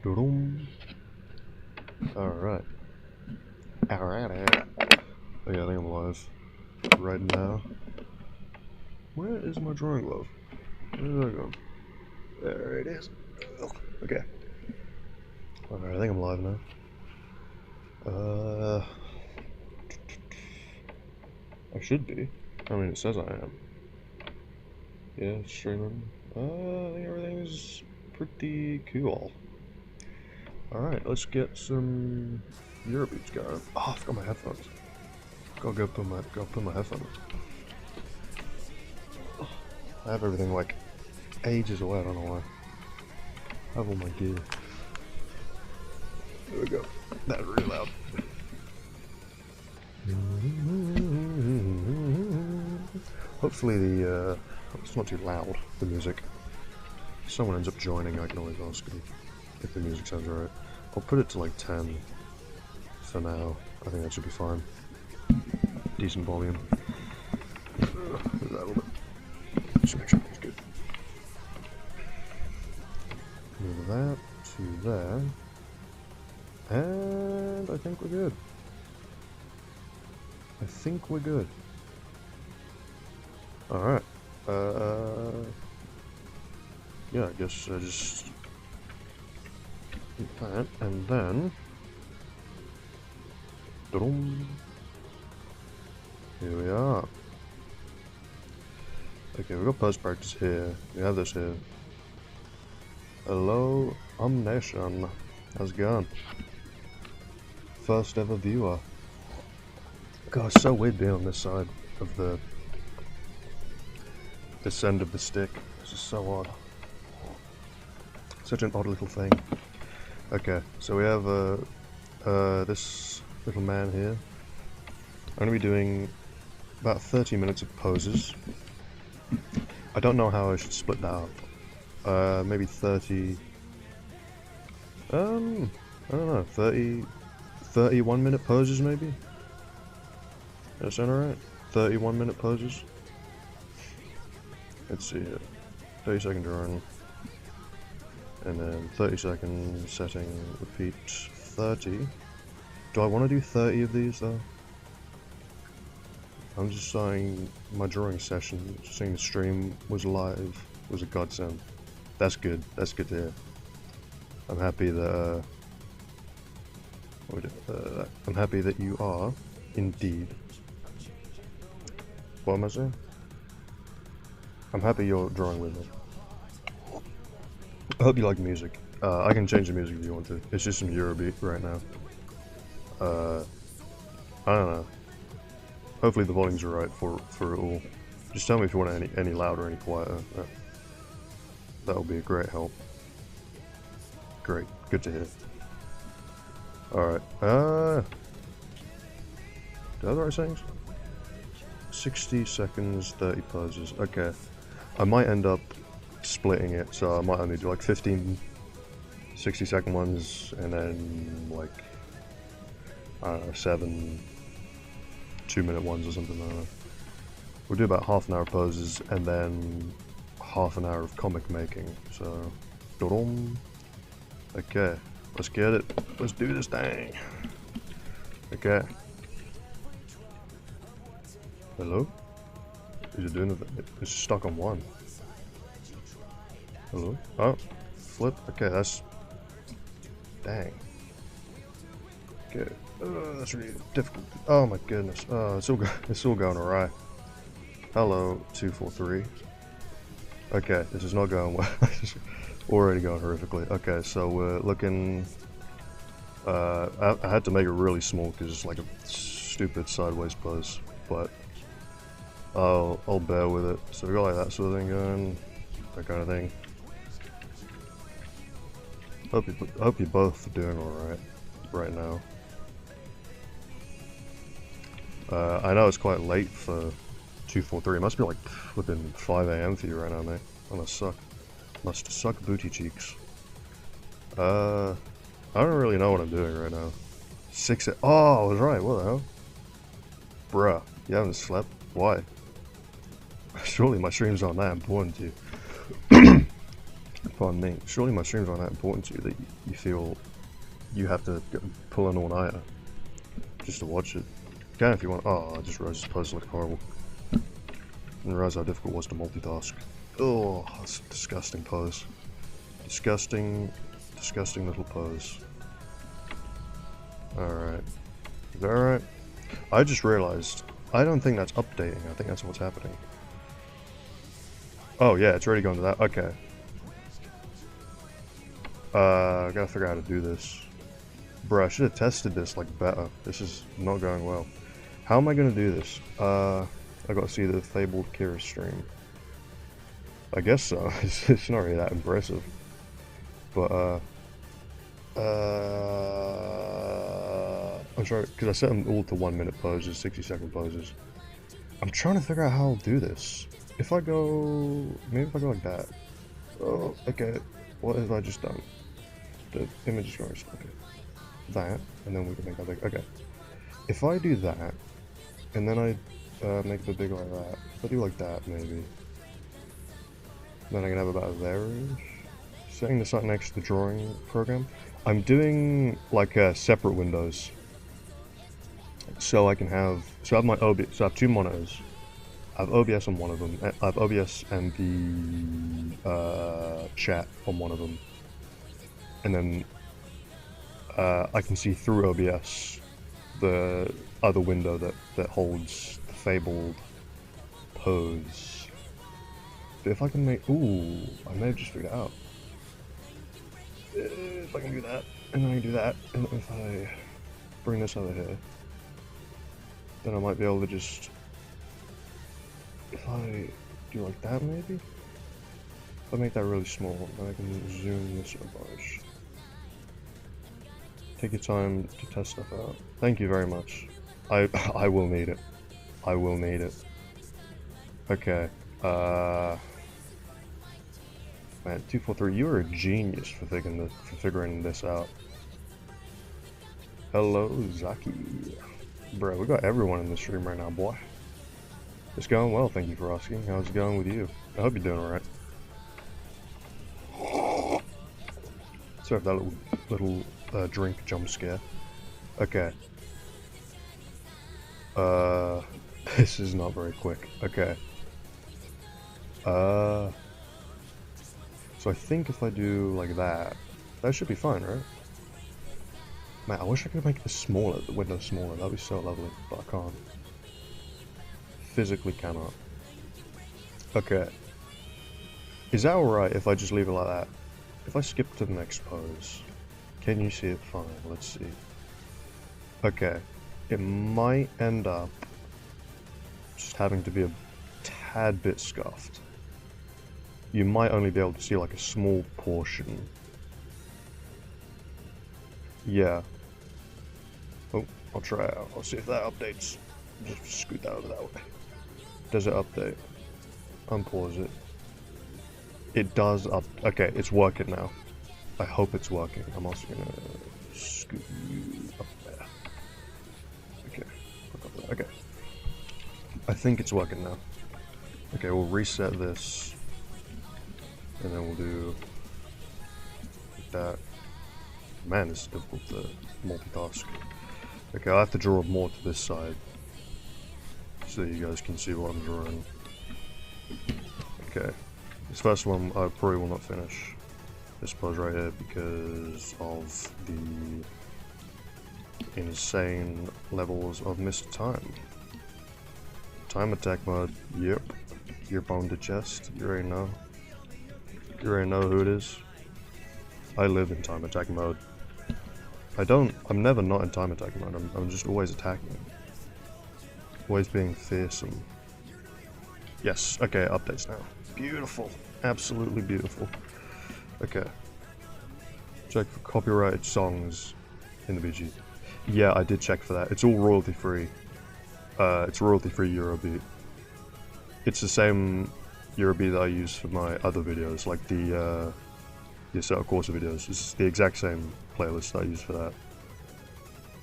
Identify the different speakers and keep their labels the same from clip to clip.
Speaker 1: Alright. Alright. Okay, I think I'm live right now. Where is my drawing glove? Where did that go? There it is. Okay. Alright, I think I'm live now. I should be. I mean, it says I am. Yeah, streaming. I think everything's pretty cool. Alright, let's get some Eurobeats going. Oh, I forgot my headphones. Gotta go put my headphones. I have everything like ages away, I don't know why. I have all my gear. There we go. That's really loud. Hopefully it's not too loud, the music. If someone ends up joining, I can always ask them if the music sounds right. I'll put it to like 10 for now. I think that should be fine. Decent volume. That a little bit. Just make sure it's good. Move that to there. And I think we're good. I think we're good. Alright. Yeah, I guess just that, and then here we are. Okay, we've got post practice here. We have this here. Hello, Nation. How's it going? First ever viewer. God, it's so weird being on this side of this end of the stick. This is so odd. Such an odd little thing. Okay, so we have this little man here. I'm going to be doing about 30 minutes of poses. I don't know how I should split that up. Maybe 30... I don't know, 31 minute poses maybe? Does that sound alright? 31 minute poses? Let's see here. 30 second drawing. And then 30 seconds setting, repeat 30. Do I want to do 30 of these though? I'm just saying my drawing session, saying the stream was live, was a godsend. That's good to hear. I'm happy that, I'm happy that you are, indeed. What am I saying? I'm happy you're drawing with me. I hope you like music. I can change the music if you want to. It's just some Eurobeat right now. I don't know. Hopefully the volumes are right for it all. Just tell me if you want any louder or any quieter. That'll be a great help. Great. Good to hear. Alright. Do I have the right settings? 60 seconds, 30 poses. Okay. I might end up splitting it, so I might only do like 15 60-second ones, and then like, I don't know, 7 2-minute ones or something like that. We'll do about half an hour poses, and then half an hour of comic making, so... Okay, let's get it. Let's do this thing. Okay. Hello? Is it doing it? It's stuck on one. Hello? Oh, flip. Okay, that's... Dang. Okay. That's really difficult. Oh my goodness. It's all going awry. Hello, 243. Okay, this is not going well. Already going horrifically. Okay, so we're looking... I had to make it really small because it's like a stupid sideways pose, but I'll bear with it. So we got like that sort of thing going, that kind of thing. Hope you're both doing alright right now. I know it's quite late for 243. It must be like within 5 AM for you right now, mate. Must suck booty cheeks. I don't really know what I'm doing right now. 6 Oh, I was right. What the hell? Bruh, you haven't slept? Why? Surely my stream's not that important to you. Pardon me. Surely my streams aren't that important to you that you feel you have to pull an all-nighter just to watch it. You can if you want. Oh, I just realized this pose looked horrible. I didn't realize how difficult it was to multitask. Oh, that's a disgusting pose. Disgusting little pose. Alright. Is that alright? I just realized, I don't think that's updating, I think that's what's happening. Oh yeah, it's already going to that, okay. I gotta figure out how to do this. Bruh, I should have tested this like better. This is not going well. How am I gonna do this? I gotta see the Fabled Kira stream. I guess so. It's not really that impressive. But, I'm sorry, because I set them all to 1 minute poses, 60-second poses. I'm trying to figure out how I'll do this. If I go, maybe if I go like that. Oh, okay. What have I just done? The image is going, okay. That, and then we can make that big. Okay. If I do that, and then I make the big like that. If I do like that, maybe. Then I can have about there-ish. Setting this up next to the drawing program. I'm doing like separate windows. So I can have, so I have my OBS, so I have two monitors. I have OBS on one of them. I have OBS and the chat on one of them. And then I can see through OBS the other window that holds the Fabled pose. But if I can make, ooh, I may have just figured it out. If I can do that, and then I can do that, and if I bring this over here, then I might be able to just, if I do like that maybe? If I make that really small, then I can zoom this a bunch. Take your time to test stuff out. Thank you very much. I will need it. I will need it. Okay. Man, 243, you are a genius for figuring this out. Hello, Zaki. Bro, we got everyone in the stream right now, boy. It's going well, thank you for asking. How's it going with you? I hope you're doing alright. Sorry for that little drink jump scare. Okay. This is not very quick. Okay. So I think if I do like that, that should be fine, right? Man, I wish I could make this smaller, the window smaller, that'd be so lovely, but I can't. Physically cannot. Okay. Is that alright if I just leave it like that? If I skip to the next pose, can you see it fine? Let's see. Okay. It might end up just having to be a tad bit scuffed. You might only be able to see like a small portion. Yeah. Oh, I'll try it out. I'll see if that updates. Just scoot that over that way. Does it update? Unpause it. It does up. Okay, it's working now. I hope it's working. I'm also gonna scoot you up there. Okay. Okay. I think it's working now. Okay, we'll reset this. And then we'll do that. Man, this is difficult to multitask. Okay, I'll have to draw more to this side so you guys can see what I'm drawing. Okay, this first one I probably will not finish. This pose right here because of the insane levels of missed time. Time attack mode, yep. You're bound to chest, you already know. You already know who it is. I live in time attack mode. I'm never not in time attack mode, I'm just always attacking. Always being fearsome. Yes, okay, updates now. Beautiful. Absolutely beautiful. Okay. Check for copyrighted songs in the BG. Yeah, I did check for that. It's all royalty free. It's royalty free Eurobeat. It's the same Eurobeat that I use for my other videos, like the Set of Corsa videos. It's the exact same playlist that I use for that.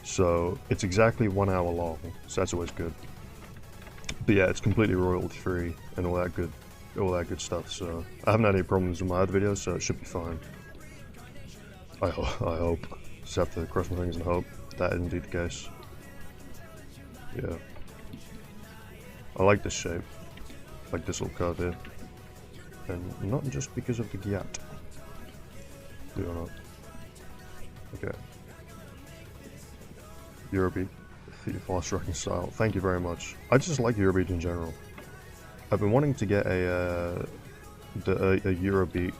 Speaker 1: So it's exactly 1 hour long, so that's always good. But yeah, it's completely royalty free and all that good all that good stuff. So I haven't had any problems with my other videos, so it should be fine. I hope. Just have to cross my fingers and hope that is indeed the case. Yeah. I like this shape. Like this little curve here. And not just because of the gyat. Do or not. Okay. Eurobeat. Fast striking style. Thank you very much. I just like Eurobeat in general. I've been wanting to get a Eurobeat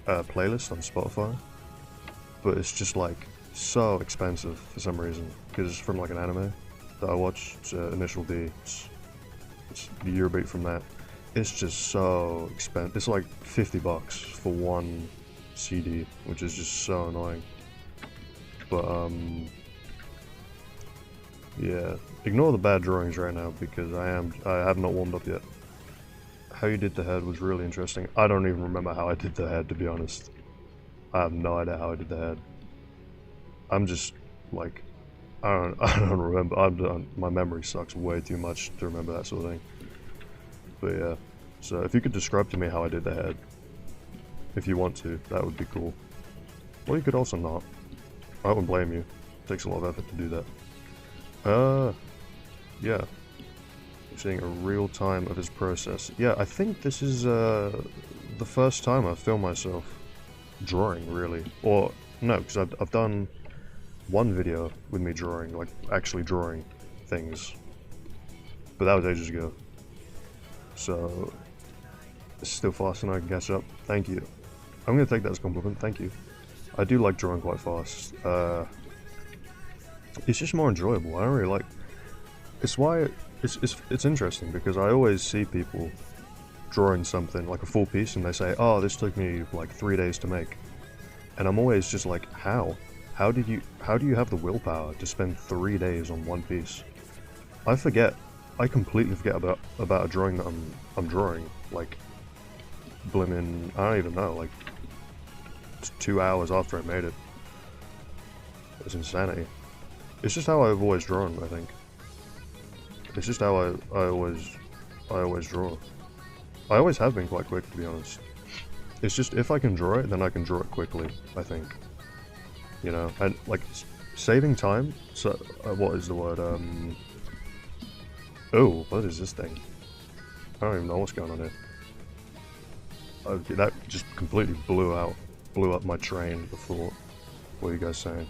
Speaker 1: playlist on Spotify, but it's just like so expensive for some reason because it's from like an anime that I watch. It's Initial D. It's the Eurobeat from that. It's just so expensive. It's like $50 for one CD, which is just so annoying. But yeah, ignore the bad drawings right now because I have not warmed up yet. How you did the head was really interesting. I don't even remember how I did the head, to be honest. I have no idea how I did the head. I'm just like, I don't remember. My memory sucks way too much to remember that sort of thing. But yeah, so if you could describe to me how I did the head, if you want to, that would be cool. Or you could also not. I wouldn't blame you. It takes a lot of effort to do that. Yeah. Seeing a real time of his process. Yeah, I think this is the first time I've filmed myself drawing, really. Or, no, because I've done one video with me drawing, like actually drawing things. But that was ages ago. So, it's still fast and I can catch up. Thank you. I'm going to take that as a compliment, thank you. I do like drawing quite fast. It's just more enjoyable. I don't really like... It's why... It's interesting because I always see people drawing something, like a full piece, and they say, oh, this took me like 3 days to make. And I'm always just like, how? How do you have the willpower to spend 3 days on one piece? I completely forget about a drawing that I'm drawing, like, blimmin', I don't even know, like, 2 hours after I made it. It's insanity. It's just how I've always drawn, I think. It's just how I always draw. I always have been quite quick, to be honest. It's just, if I can draw it, then I can draw it quickly, I think. You know, and, like, saving time, so, what is the word, oh, what is this thing? I don't even know what's going on here. Okay, that just completely blew up my train of thought. What are you guys saying?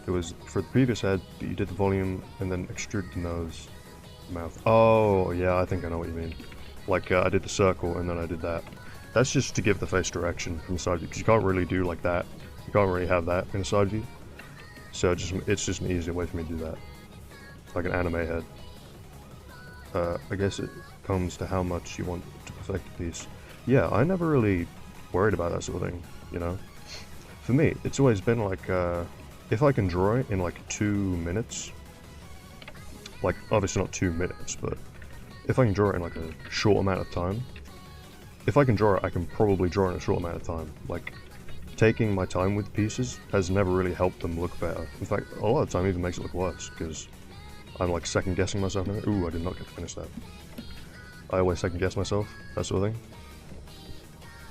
Speaker 1: It was for the previous head, you did the volume and then extrude the nose, mouth. Oh, yeah, I think I know what you mean. Like, I did the circle and then I did that. That's just to give the face direction from the side view, because you can't really do like that. You can't really have that in a side view. So it's just an easier way for me to do that. Like an anime head. I guess it comes to how much you want to perfect a piece. Yeah, I never really worried about that sort of thing, you know? For me, it's always been like, if I can draw it in like 2 minutes, like obviously not 2 minutes, but if I can draw it in like a short amount of time, if I can draw it, I can probably draw it in a short amount of time. Like, taking my time with pieces has never really helped them look better. In fact, a lot of the time even makes it look worse, because I'm like second guessing myself now. Ooh, I did not get to finish that. I always second guess myself, that sort of thing.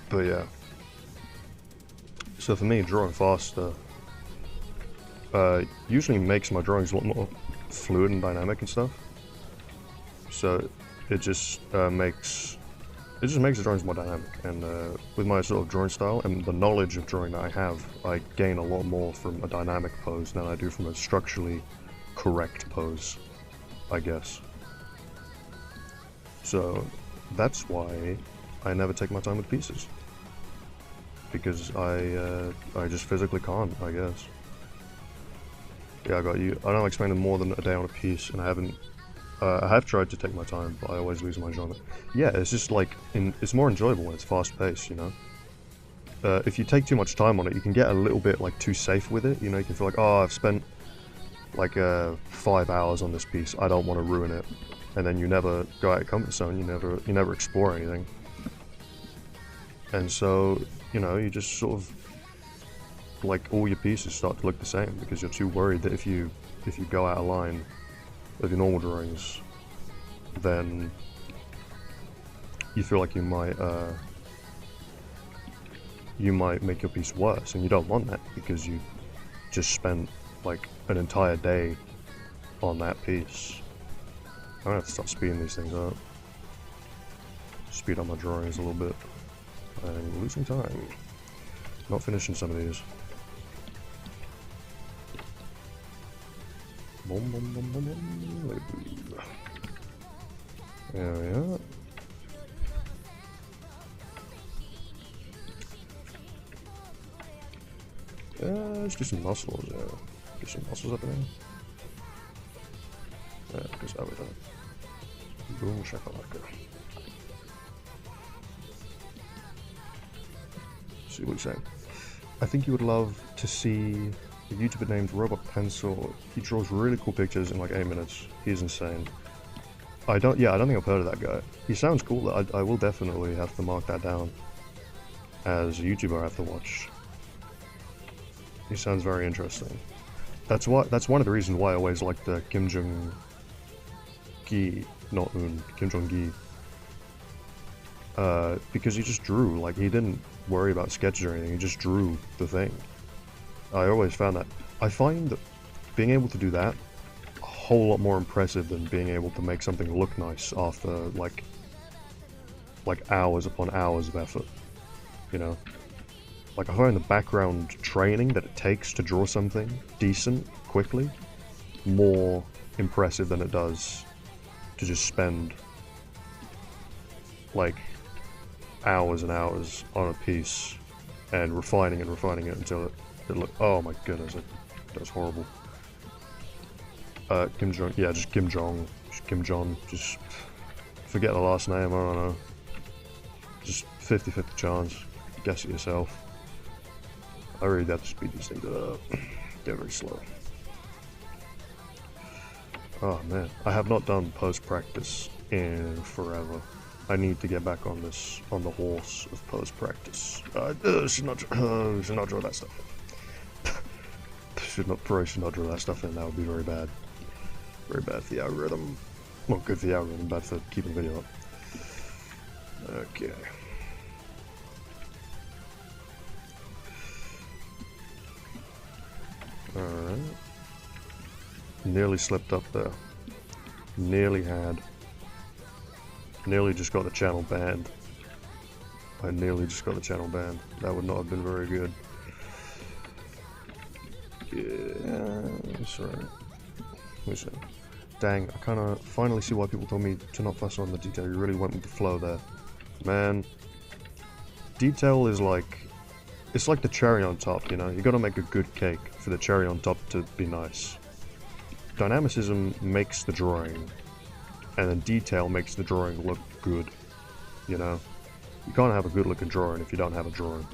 Speaker 1: But yeah. So for me, drawing faster usually makes my drawings a lot more fluid and dynamic and stuff. So it just makes the drawings more dynamic, and with my sort of drawing style and the knowledge of drawing that I have, I gain a lot more from a dynamic pose than I do from a structurally correct pose, I guess. So that's why I never take my time with pieces, because I just physically can't, I guess. Yeah, I got you. I don't like spending more than a day on a piece, and I haven't. I have tried to take my time, but I always lose my genre. Yeah, it's just like, it's more enjoyable when it's fast-paced, you know? If you take too much time on it, you can get a little bit like too safe with it, you know? You can feel like, oh, I've spent like 5 hours on this piece, I don't want to ruin it. And then you never go out of your comfort zone, you never explore anything. And so, you know, you just sort of, like, all your pieces start to look the same, because you're too worried that if you go out of line of your normal drawings, then you feel like you might make your piece worse, and you don't want that because you just spent like an entire day on that piece. I'm gonna have to start speeding these things up. Speed up my drawings a little bit. I'm losing time. Not finishing some of these. Boom, boom, boom, boom, boom. There we are. Let's do some muscles, yeah. Get some muscles up in there. Yeah, because everything. Boom, shakalaka. See what he's saying. I think you would love to see a YouTuber named Robot Pencil. He draws really cool pictures in like 8 minutes. He's insane. I don't think I've heard of that guy. He sounds cool. I will definitely have to mark that down as a YouTuber I have to watch. He sounds very interesting. That's one of the reasons why I always liked the Kim Jong-gi, not Un, Kim Jong-gi. Because he just drew, like he didn't worry about sketches or anything, he just drew the thing. I always found that. I find that being able to do that a whole lot more impressive than being able to make something look nice after like hours upon hours of effort, you know? Like I find the background training that it takes to draw something decent quickly more impressive than it does to just spend like hours and hours on a piece and refining it until it look. Oh my goodness, that's horrible. Kim Jong, yeah, just Kim Jong, just forget the last name. I don't know. Just 50-50 chance. Guess it yourself. I really have to speed these things up. They're very slow. Oh man, I have not done post practice in forever. I need to get back on the horse of post practice. Should not draw that stuff. should not draw that stuff in. That would be very bad. Very bad for the algorithm. Well, good for the algorithm, bad for keeping the video up. Okay. Alright. Nearly slipped up there. Nearly had. Nearly just got the channel banned. I nearly just got the channel banned. That would not have been very good. Yeah, it's alright. Listen. Dang, I kinda finally see why people told me to not fuss on the detail. You really went with the flow there. Man. Detail is like... It's like the cherry on top, you know? You gotta make a good cake for the cherry on top to be nice. Dynamicism makes the drawing, and then detail makes the drawing look good, you know? You can't have a good looking drawing if you don't have a drawing.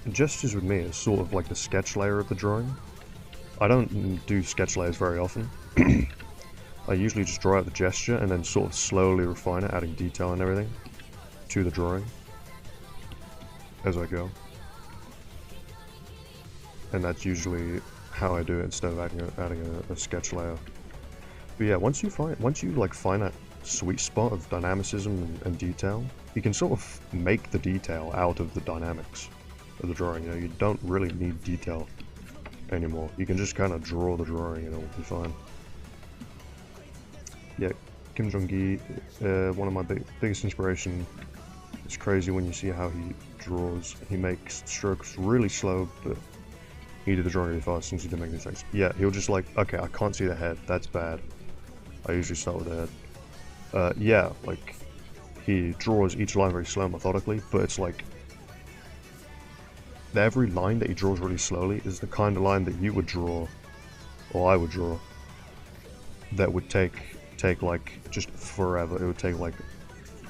Speaker 1: And gestures with me is sort of like the sketch layer of the drawing. I don't do sketch layers very often. I usually just draw out the gesture and then sort of slowly refine it, adding detail and everything to the drawing as I go. And that's usually how I do it instead of adding a sketch layer. But yeah, once you find that sweet spot of dynamicism and detail, you can sort of make the detail out of the dynamics of the drawing. You know, you don't really need detail anymore. You can just kind of draw the drawing and it'll be fine. Yeah, Kim Jong-gi, one of my biggest inspiration. It's crazy when you see how he draws. He makes strokes really slow, but he did the drawing really fast since he didn't make any sense. Yeah, he'll just like, okay, I can't see the head, that's bad. I usually start with the head. Yeah, like, he draws each line very slow methodically, but it's like, every line that he draws really slowly is the kind of line that you would draw, or I would draw, that would take like, just forever. It would take like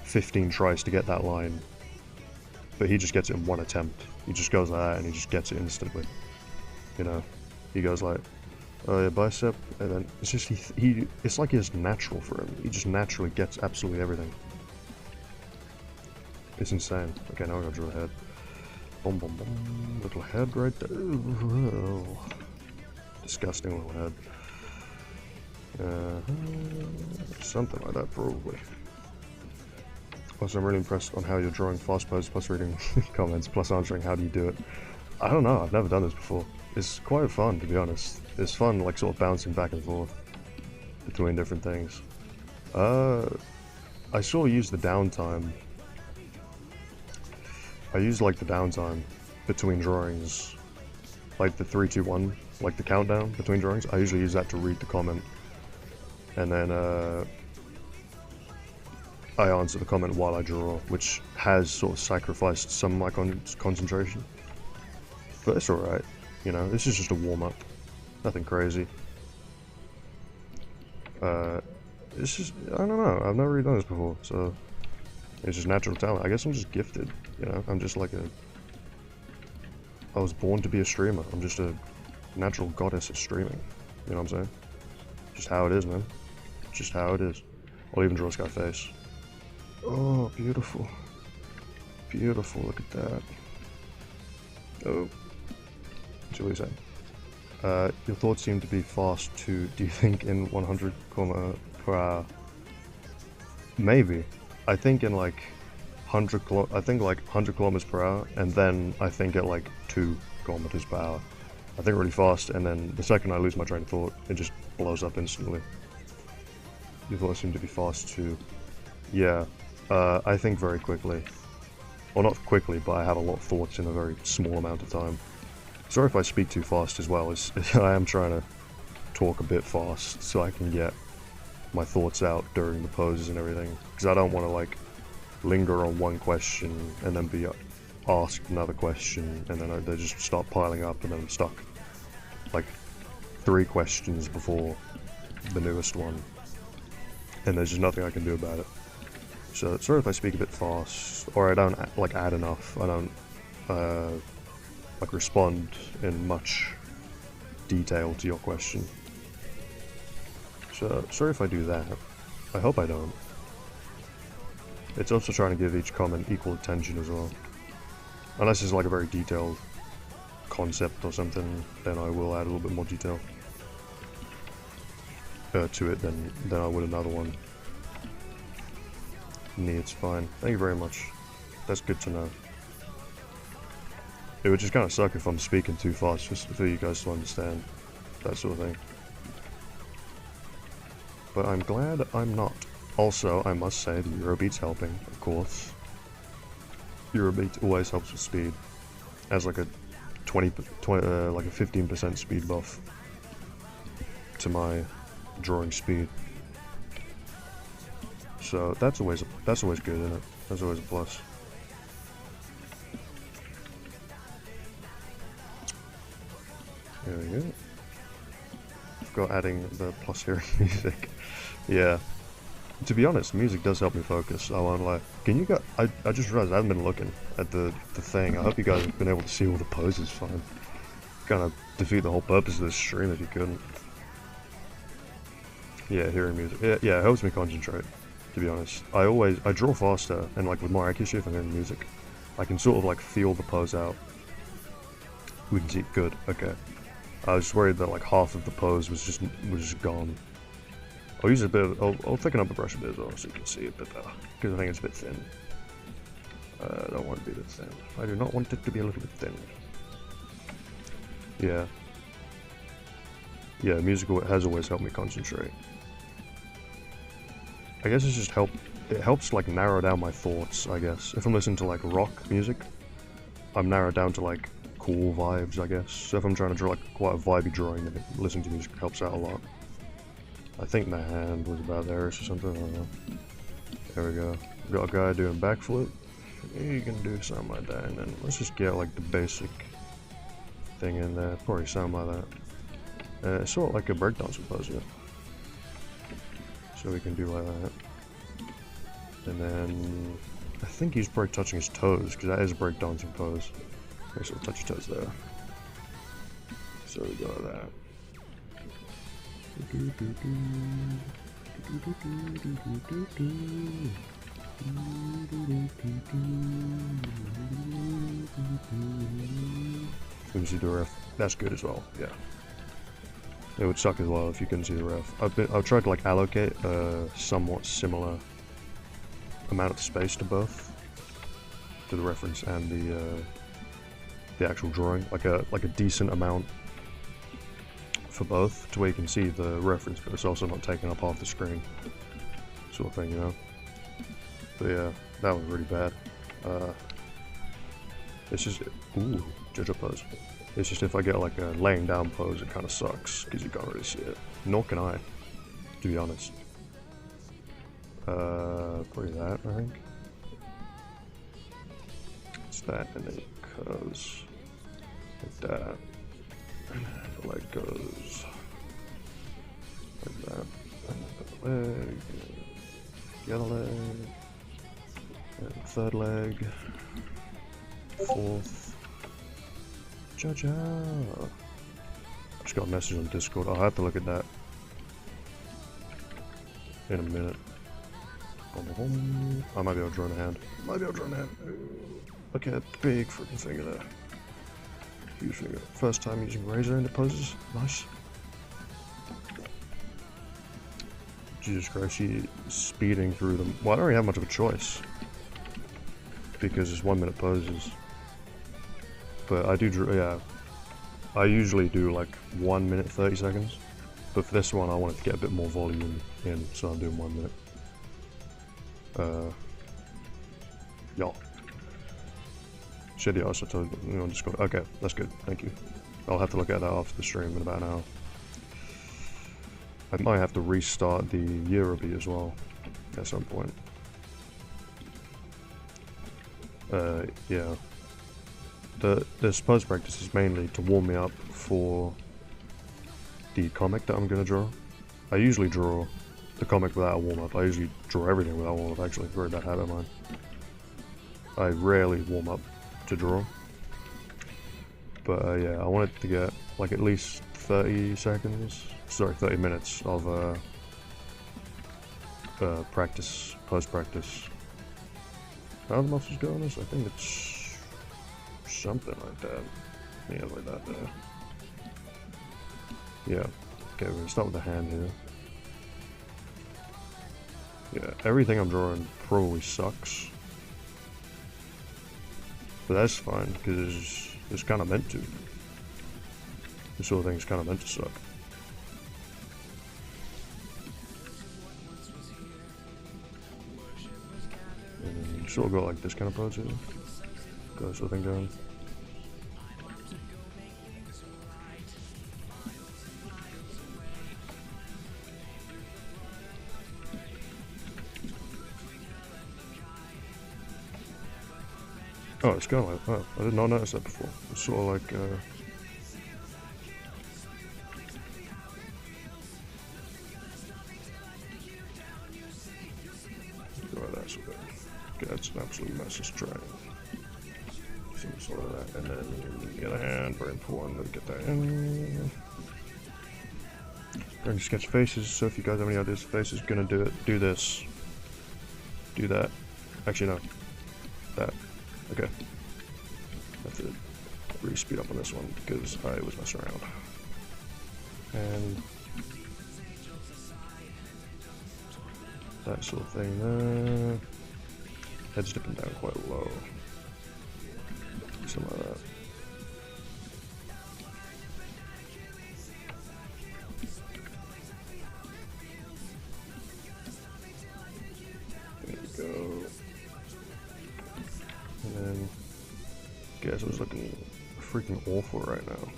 Speaker 1: 15 tries to get that line, but he just gets it in one attempt. He just goes like that and he just gets it instantly. You know, he goes like, oh yeah, bicep, and then it's just it's like it's natural for him. He just naturally gets absolutely everything. It's insane. Okay, now I gotta draw a head. Boom, boom, boom. Little head right there. Oh, disgusting little head. Something like that, probably. Also, I'm really impressed on how you're drawing fast poses plus reading comments plus answering how do you do it. I don't know, I've never done this before. It's quite fun, to be honest. It's fun, like, sort of bouncing back and forth between different things. I sort of use the downtime. I use, like, the downtime between drawings. Like the 3, 2, 1, like the countdown between drawings. I usually use that to read the comment. And then, I answer the comment while I draw, which has sort of sacrificed some of my concentration. But it's alright, you know, this is just a warm-up. Nothing crazy. It's just, I don't know, I've never really done this before, so it's just natural talent. I guess I'm just gifted, you know, I'm just like I was born to be a streamer. I'm just a natural goddess of streaming, you know what I'm saying? Just how it is, man. Just how it is. I'll even draw a sky face. Oh, beautiful. Beautiful, look at that. Oh. See what you say. Your thoughts seem to be fast too. Do you think in 100 km per hour? Maybe. I think in like 100 kilometers per hour, and then I think at like 2 kilometers per hour. I think really fast, and then the second I lose my train of thought, it just blows up instantly. Your thoughts seem to be fast too. Yeah, I think very quickly. Well, not quickly, but I have a lot of thoughts in a very small amount of time. Sorry if I speak too fast as well, I am trying to talk a bit fast so I can get my thoughts out during the poses and everything. Because I don't want to like linger on one question and then be asked another question and then they just start piling up and then I'm stuck. Like 3 questions before the newest one. And there's just nothing I can do about it. So sorry if I speak a bit fast, or I don't like add enough. I don't like respond in much detail to your question. So sorry if I do that. I hope I don't. It's also trying to give each comment equal attention as well. Unless it's like a very detailed concept or something, then I will add a little bit more detail to it than I would another one. It's fine. Thank you very much. That's good to know. It would just kind of suck if I'm speaking too fast just for you guys to understand. That sort of thing. But I'm glad I'm not. Also, I must say the Eurobeat's helping, of course. Eurobeat always helps with speed. As like a 15% speed buff to my drawing speed. So that's always good, isn't it? That's always a plus. There we go. Forgot adding the plus hearing music. Yeah. To be honest, music does help me focus. I won't lie. Can you guys? I just realized I haven't been looking at the thing. I hope you guys have been able to see all the poses fine. Kind of defeat the whole purpose of this stream if you couldn't. Yeah, hearing music. Yeah, it helps me concentrate. To be honest, I draw faster, and like with more accuracy if I'm hearing music, I can sort of like feel the pose out. We can see good. Okay. I was worried that like half of the pose was just gone. I'll use a bit. I'll thicken up the brush a bit as well, so you can see it a bit better. Because I think it's a bit thin. I don't want it to be a bit thin. I do not want it to be a little bit thin. Yeah. Yeah, music has always helped me concentrate. I guess it's just it helps like narrow down my thoughts, I guess. If I'm listening to like rock music, I'm narrowed down to like cool vibes, I guess. So if I'm trying to draw like quite a vibey drawing, then listening to music helps out a lot. I think my hand was about there or something, I don't know. There we go. We got a guy doing backflip. You can do something like that, and then let's just get like the basic thing in there. Probably something like that. It's sort of like a breakdancing pose, yeah. So we can do like that. And then I think he's probably touching his toes, because that is a breakdancing pose. Okay, so we'll touch your toes there. So we go like that. Let me see the ref. That's good as well, yeah. It would suck as well if you couldn't see the ref. I've tried to like allocate a somewhat similar amount of space to both, to the reference and the actual drawing, like a decent amount for both, to where you can see the reference, but it's also not taking up half the screen, sort of thing, you know. But yeah, that was really bad. It's just, ooh, JoJo pose. It's just if I get like a laying down pose, it kind of sucks, because you can't really see it. Nor can I, to be honest. Probably that, I think. It's that, and then it goes like that. And then the leg goes like that. And then the leg, the other leg, and third leg, fourth. JoJo. I just got a message on Discord. I'll have to look at that in a minute. I might be able to draw in a hand. Look at that big freaking finger there. Huge finger. First time using razor in the poses. Nice. Jesus Christ, she's speeding through them. Well, I don't really have much of a choice, because it's 1 minute poses. But I do, yeah, I usually do like 1 minute 30 seconds, but for this one I wanted to get a bit more volume in, so I'm doing 1 minute. Yeah. Shit, yeah, I also told you on Discord. Okay, that's good, thank you. I'll have to look at that after the stream in about an hour. I might have to restart the Eurobeat as well at some point. Yeah. This pose practice is mainly to warm me up for the comic that I'm going to draw. I usually draw the comic without a warm-up. I usually draw everything without a warm-up, actually. Very bad habit of mine. I rarely warm up to draw. But yeah, I wanted to get like at least 30 minutes of practice, pose practice. How are the muscles go on this? I think it's something like that. Yeah, like that there. Yeah. Okay, we're gonna start with the hand here. Yeah, everything I'm drawing probably sucks. But that's fine, because it's kind of meant to. This sort of thing's kind of meant to suck. And then you sort of got like this kind of pose here. Got this sort of thing going. Oh, it's going like, oh, I did not notice that before. It's sort of like, like that sort of. Okay, that's an absolute mess, let's try it. Some sort of that, and then the other hand, very important to get that in. Going to sketch faces, so if you guys have any ideas for faces, gonna do it, do this. Do that. Actually, no. That. Okay. I have to really speed up on this one because I was messing around. And that sort of thing there. Head's dipping down quite low. Something like that. There we go. And then, guess I was looking freaking awful right now.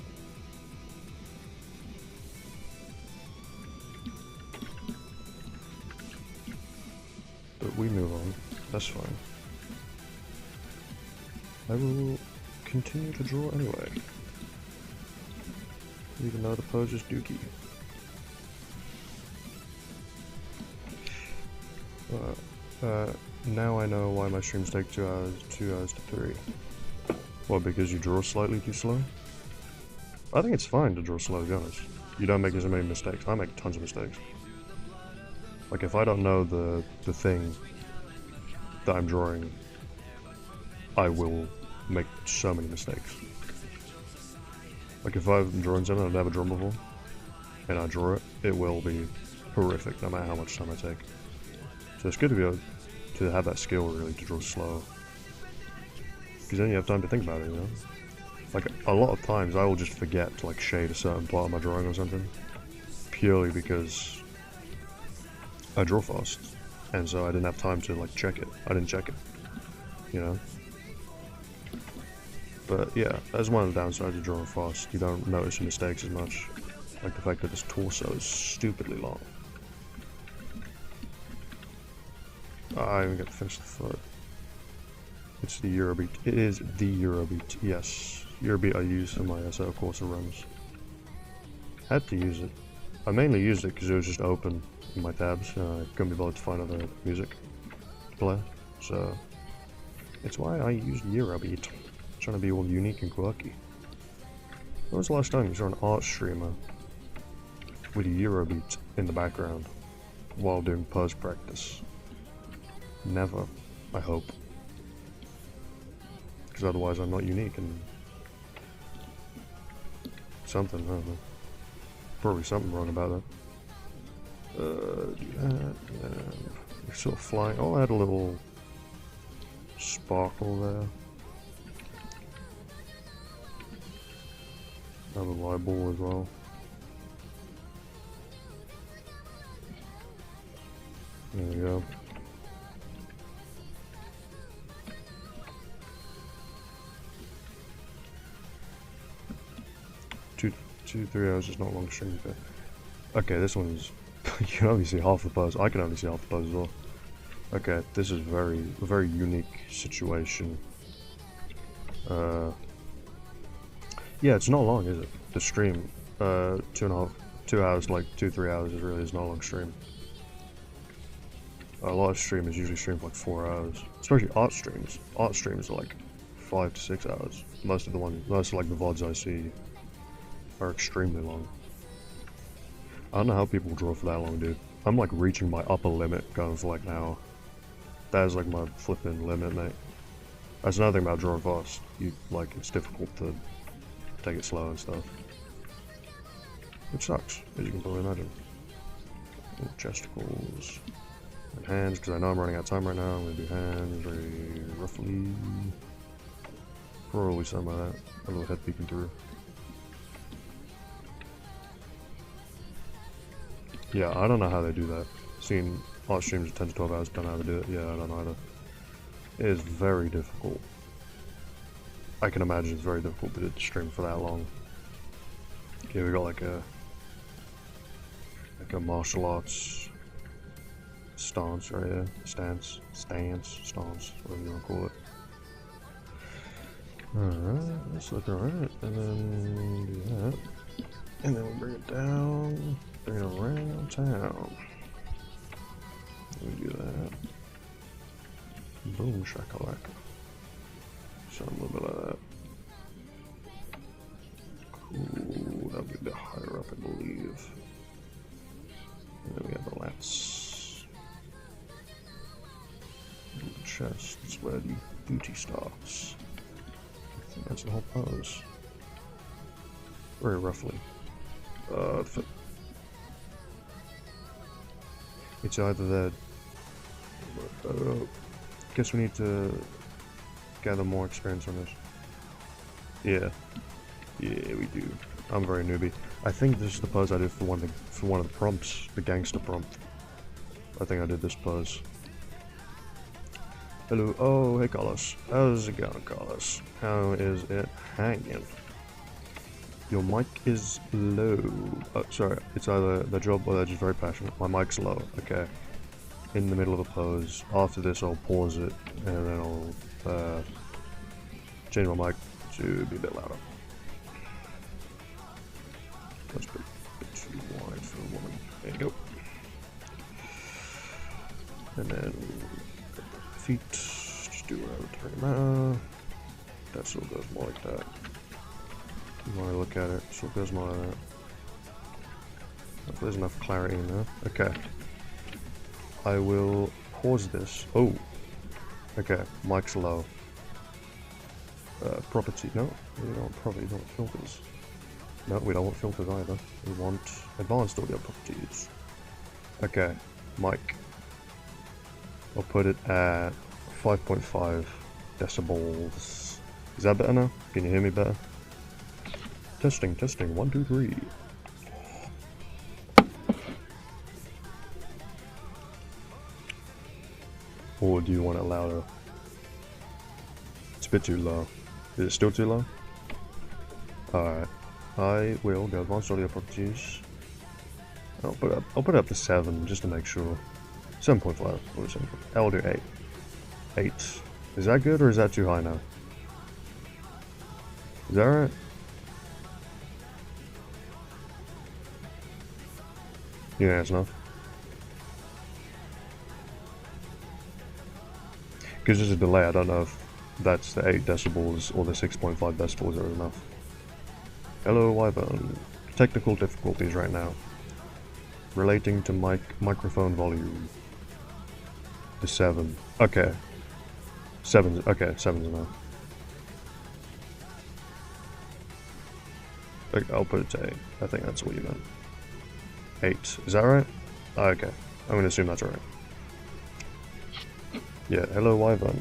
Speaker 1: But we move on. That's fine. I will continue to draw anyway, even though the pose is dookie. Now I know why my streams take 2 hours to 3. Well, because you draw slightly too slow? I think it's fine to draw slow, to be honest. You don't make as many mistakes. I make tons of mistakes. Like, if I don't know the thing that I'm drawing, I will make so many mistakes. Like, if I've drawn something I've never drawn before, and I draw it, it will be horrific no matter how much time I take. So it's good to be able to have that skill really to draw slow. Because then you have time to think about it, you know? Like, a lot of times I will just forget to like shade a certain part of my drawing or something. Purely because I draw fast. And so I didn't have time to like check it. I didn't check it. You know? But yeah, that's one of the downsides of drawing fast. You don't notice your mistakes as much. Like the fact that this torso is stupidly long. I even get to finish the foot. It's the Eurobeat. It is the Eurobeat, yes. Eurobeat I use in my SO Corsa runs. Had to use it. I mainly used it because it was just open in my tabs. I couldn't be bothered to find other music to play. So, it's why I used Eurobeat. Trying to be all unique and quirky. When was the last time you saw an art streamer with Eurobeat in the background while doing pose practice? Never, I hope. Because otherwise I'm not unique and something, I don't know. Probably something wrong about that. Do that, you're sort of flying. Oh, I had a little sparkle there. Another light ball as well. There we go. Two, 3 hours is not long stream. Okay, this one's you can only see half the pose. I can only see half the pose as well. Okay, this is a very unique situation. Yeah, it's not long, is it? The stream, 2 hours, like 2-3 hours is not a long stream. A lot of streamers usually stream for like 4 hours, especially art streams. Art streams are like 5 to 6 hours. Most of like the VODs I see are extremely long. I don't know how people draw for that long, dude. I'm like reaching my upper limit going for like an hour. That is like my flipping limit, mate. That's another thing about drawing fast. It's difficult to take it slow and stuff. Which sucks, as you can probably imagine. Little chesticles. And hands, because I know I'm running out of time right now. I'm going to do hands very roughly. Probably something like that. A little head peeking through. Yeah, I don't know how they do that. Seen art streams of 10 to 12 hours, don't know how to do it. Yeah, I don't know either. It is very difficult. I can imagine it's very difficult to stream for that long. Okay, we got like a martial arts stance right here. Stance, whatever you want to call it. Alright, let's look alright, and then do that. And then we'll bring it down, bring it around town. We do that. Boom shakalaka. So a little bit like that. Cool, that'll be a bit higher up, I believe. And then we have the lats. And the chest is where the booty starts. I think that's the whole pose. Very roughly. It's either that. Guess we need to gather more experience on this. Yeah, we do. I'm very newbie. I think this is the pose I did for one of the prompts, the gangster prompt. I think I did this pose. Hello. Oh, hey Carlos. How's it going, Carlos? How is it hanging? Your mic is low. Oh, sorry. It's either the job or they're just very passionate. My mic's low. Okay. In the middle of a pose. After this, I'll pause it and then I'll change my mic to be a bit louder. That's a bit too wide for a woman. There you go. And then feet. Just do whatever doesn't matter. That sort of goes more like that. You want to look at it, so it goes more like that. If there's enough clarity in there. Okay. I will pause this. Oh. Okay, mic's low. Property. No, you don't property, you don't filters. No, we don't want filters either. We want advanced audio properties. Okay, mic. I'll put it at 5.5 decibels. Is that better now? Can you hear me better? Testing, testing, 1, 2, 3. Or do you want it louder? It's a bit too low. Is it still too low? Alright. I will go advanced audio properties. I'll put it up to 7 just to make sure. 7.5. I'll do 8. 8. Is that good or is that too high now? Is that right? Yeah, it's enough. Because there's a delay, I don't know if that's the 8 decibels or the 6.5 decibels are enough. Hello, Wyvern. Technical difficulties right now. Relating to microphone volume. The 7. Okay. 7's enough. I'll put it to 8. I think that's what you meant. 8. Is that right? Oh, okay. I'm gonna assume that's right. Yeah, hello Wyvern.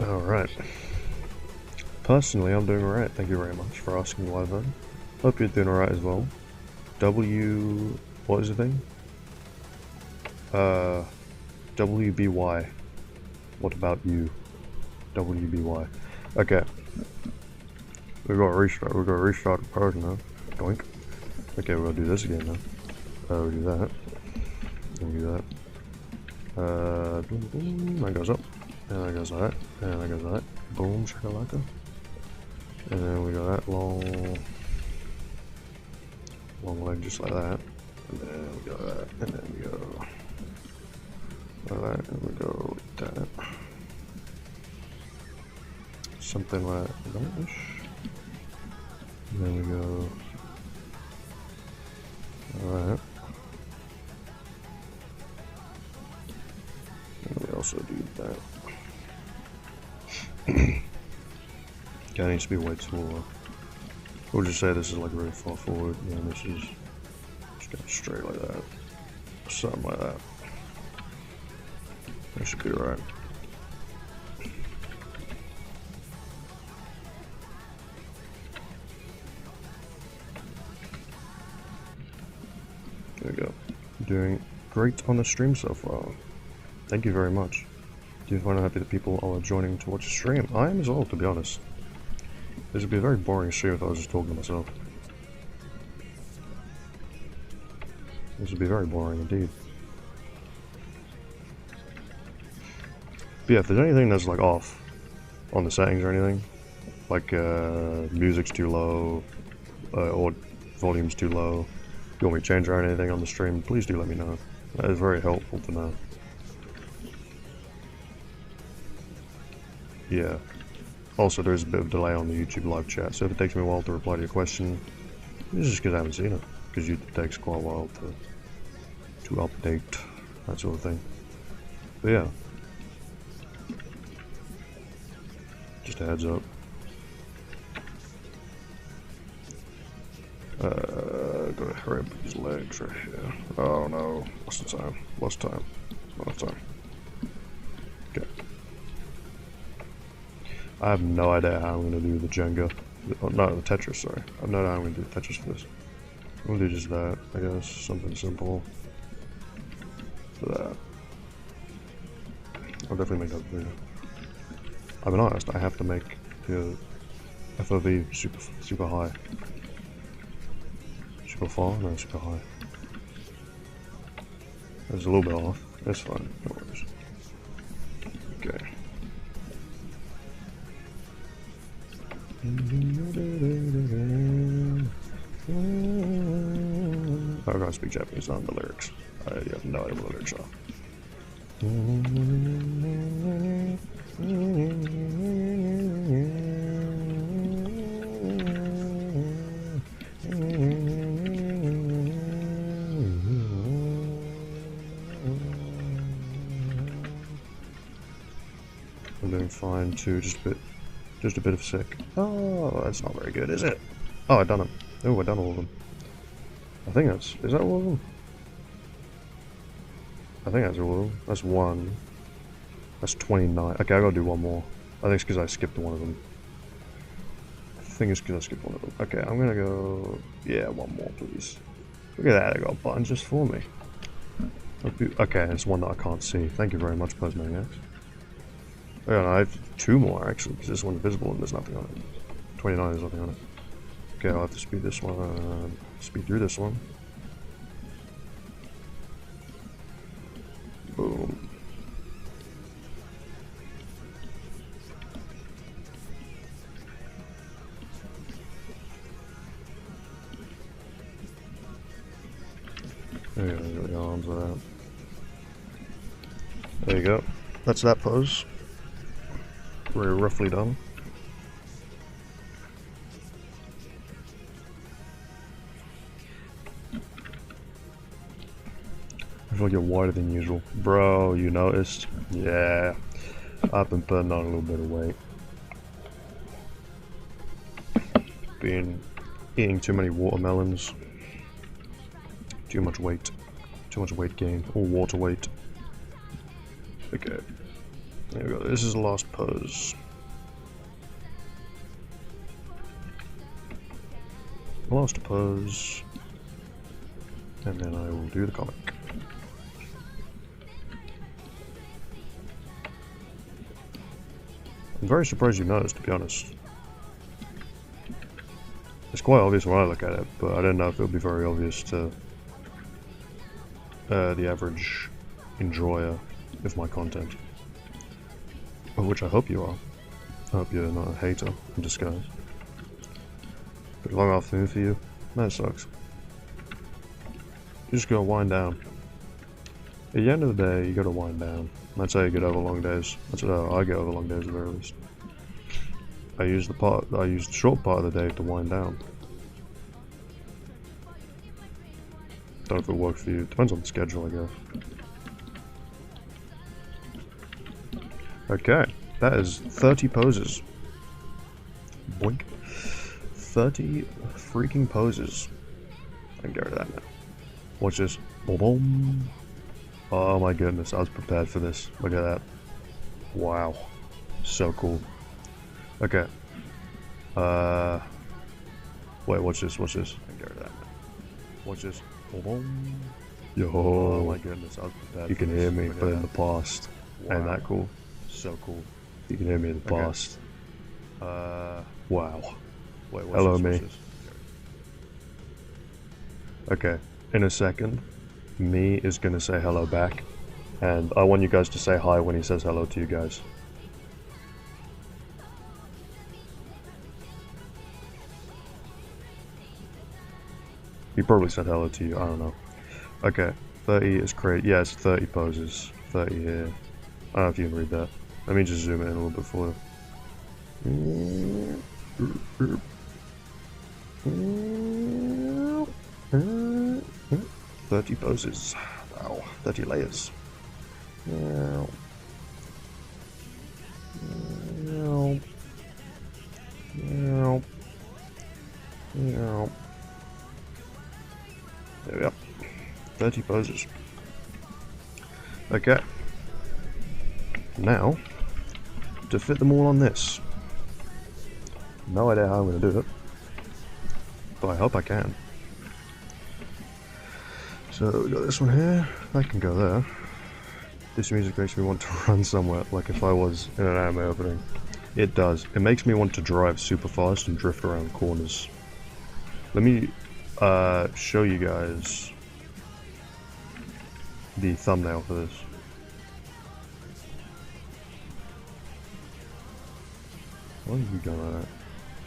Speaker 1: Alright. Personally, I'm doing alright. Thank you very much for asking, Wyvern. Hope you're doing alright as well. What is the thing? WBY. What about you? WBY. Okay. We're gonna restart the part now. Doink. Okay, we'll do this again now. We'll do that. We'll do that. Boom, boom. That goes up. And that goes like that. And that goes like that. Boom, shakalaka. And then we go that long leg just like that. And then we go that. And then we go like that. And we go like that. Something like that. And then we go alright. And we also do that. Yeah, it needs to be way smaller. We'll just say this is like really far forward, and this is just going straight like that. Something like that. That should be right. There we go. Doing great on the stream so far. Thank you very much. Do you find it happy that people are joining to watch the stream? I am as well, to be honest. This would be a very boring stream if I was just talking to myself. This would be very boring indeed. But yeah, if there's anything that's like off on the settings or anything, like music's too low, or volume's too low, if you want me to change around anything on the stream, please do let me know. That is very helpful to know. Yeah. Also, there's a bit of delay on the YouTube live chat, so if it takes me a while to reply to your question, it's just because I haven't seen it. Because YouTube takes quite a while to update, that sort of thing. But yeah. Just a heads up. Gotta hurry up with these legs right here. Oh no, lost the time. Lost time. Lost time. Okay. I have no idea how I'm gonna do the Jenga. Oh, no, the Tetris, sorry. I have no idea how I'm gonna do the Tetris for this. I'm gonna do just that, I guess. Something simple. For that. I'll definitely make that video. I've been honest, I have to make the FOV super high. Super far? No, super high. There's a little bit off. That's fine. No worries. Okay. I gotta speak Japanese on the lyrics. I have no idea what the lyrics are. I'm doing fine too, just a bit Just a bit of sick. Oh, that's not very good, is it? Oh, I done it. Oh, I done all of them. I think that's... Is that all of them? I think that's all of them. That's one. That's 29. Okay, I gotta do one more. I think it's because I skipped one of them. I think it's because I skipped one of them. Okay, I'm gonna go... Yeah, one more, please. Look at that, I got a button just for me. Okay, it's one that I can't see. Thank you very much, Plasmaniacs. Oh, no, I have two more, actually, because this one's visible and there's nothing on it. 29, there's nothing on it. Okay, I'll have to speed this one, speed through this one. Boom. There you go, the arms of that. There you go. That's that pose. We're roughly done. I feel like you're wider than usual. Bro, you noticed? Yeah. I've been putting on a little bit of weight. Been eating too many watermelons. Too much weight. Too much weight gain. Or water weight. Okay. There we go. This is the last pose. Last pose. And then I will do the comic. I'm very surprised you noticed, to be honest. It's quite obvious when I look at it, but I didn't know if it would be very obvious to the average enjoyer of my content. Of which I hope you are. I hope you're not a hater in disguise. But long afternoon for you? That sucks. You just gotta wind down. At the end of the day, you gotta wind down. That's how you get over long days. That's how I get over long days at the very least. I use the short part of the day to wind down. Don't know if it works for you. Depends on the schedule, I guess. Okay, that is 30 poses. Boink. 30 freaking poses. I can get rid of that now. Watch this. Boom, boom. Oh my goodness, I was prepared for this. Look at that. Wow. So cool. Okay. Wait, watch this, watch this. I can get rid of that now. Watch this. Boom, boom. Yo. Oh my goodness, I was prepared. You can hear me, but in the past. Wow. Ain't that cool? So cool. You can hear me in the past. Wow. Wait, hello, me. Okay, in a second, me is gonna say hello back, and I want you guys to say hi when he says hello to you guys. He probably said hello to you, I don't know. Okay, 30 is great. Yeah, it's 30 poses. 30 here. I don't know if you can read that. Let me just zoom in a little bit for you. 30 poses. Wow, 30 layers. There we go. 30 poses. Okay. Now, to fit them all on this. No idea how I'm going to do it, but I hope I can. So we got this one here, that can go there. This music makes me want to run somewhere, like if I was in an anime opening. It does. It makes me want to drive super fast and drift around corners. Let me show you guys the thumbnail for this. Why are you going like that?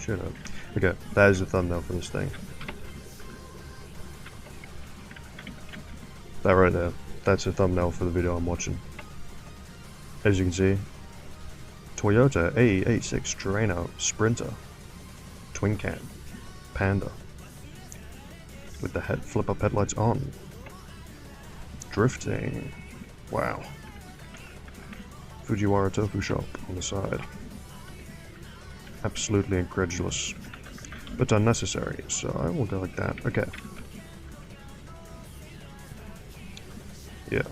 Speaker 1: Shut up. Okay, that is the thumbnail for this thing. That right there. That's the thumbnail for the video I'm watching. As you can see, Toyota AE86 Terreno Sprinter Twin Cam Panda with the flip-up headlights on. Drifting. Wow. Fujiwara Tofu Shop on the side. Absolutely incredulous. But unnecessary, so I will go like that. Okay. Yeah.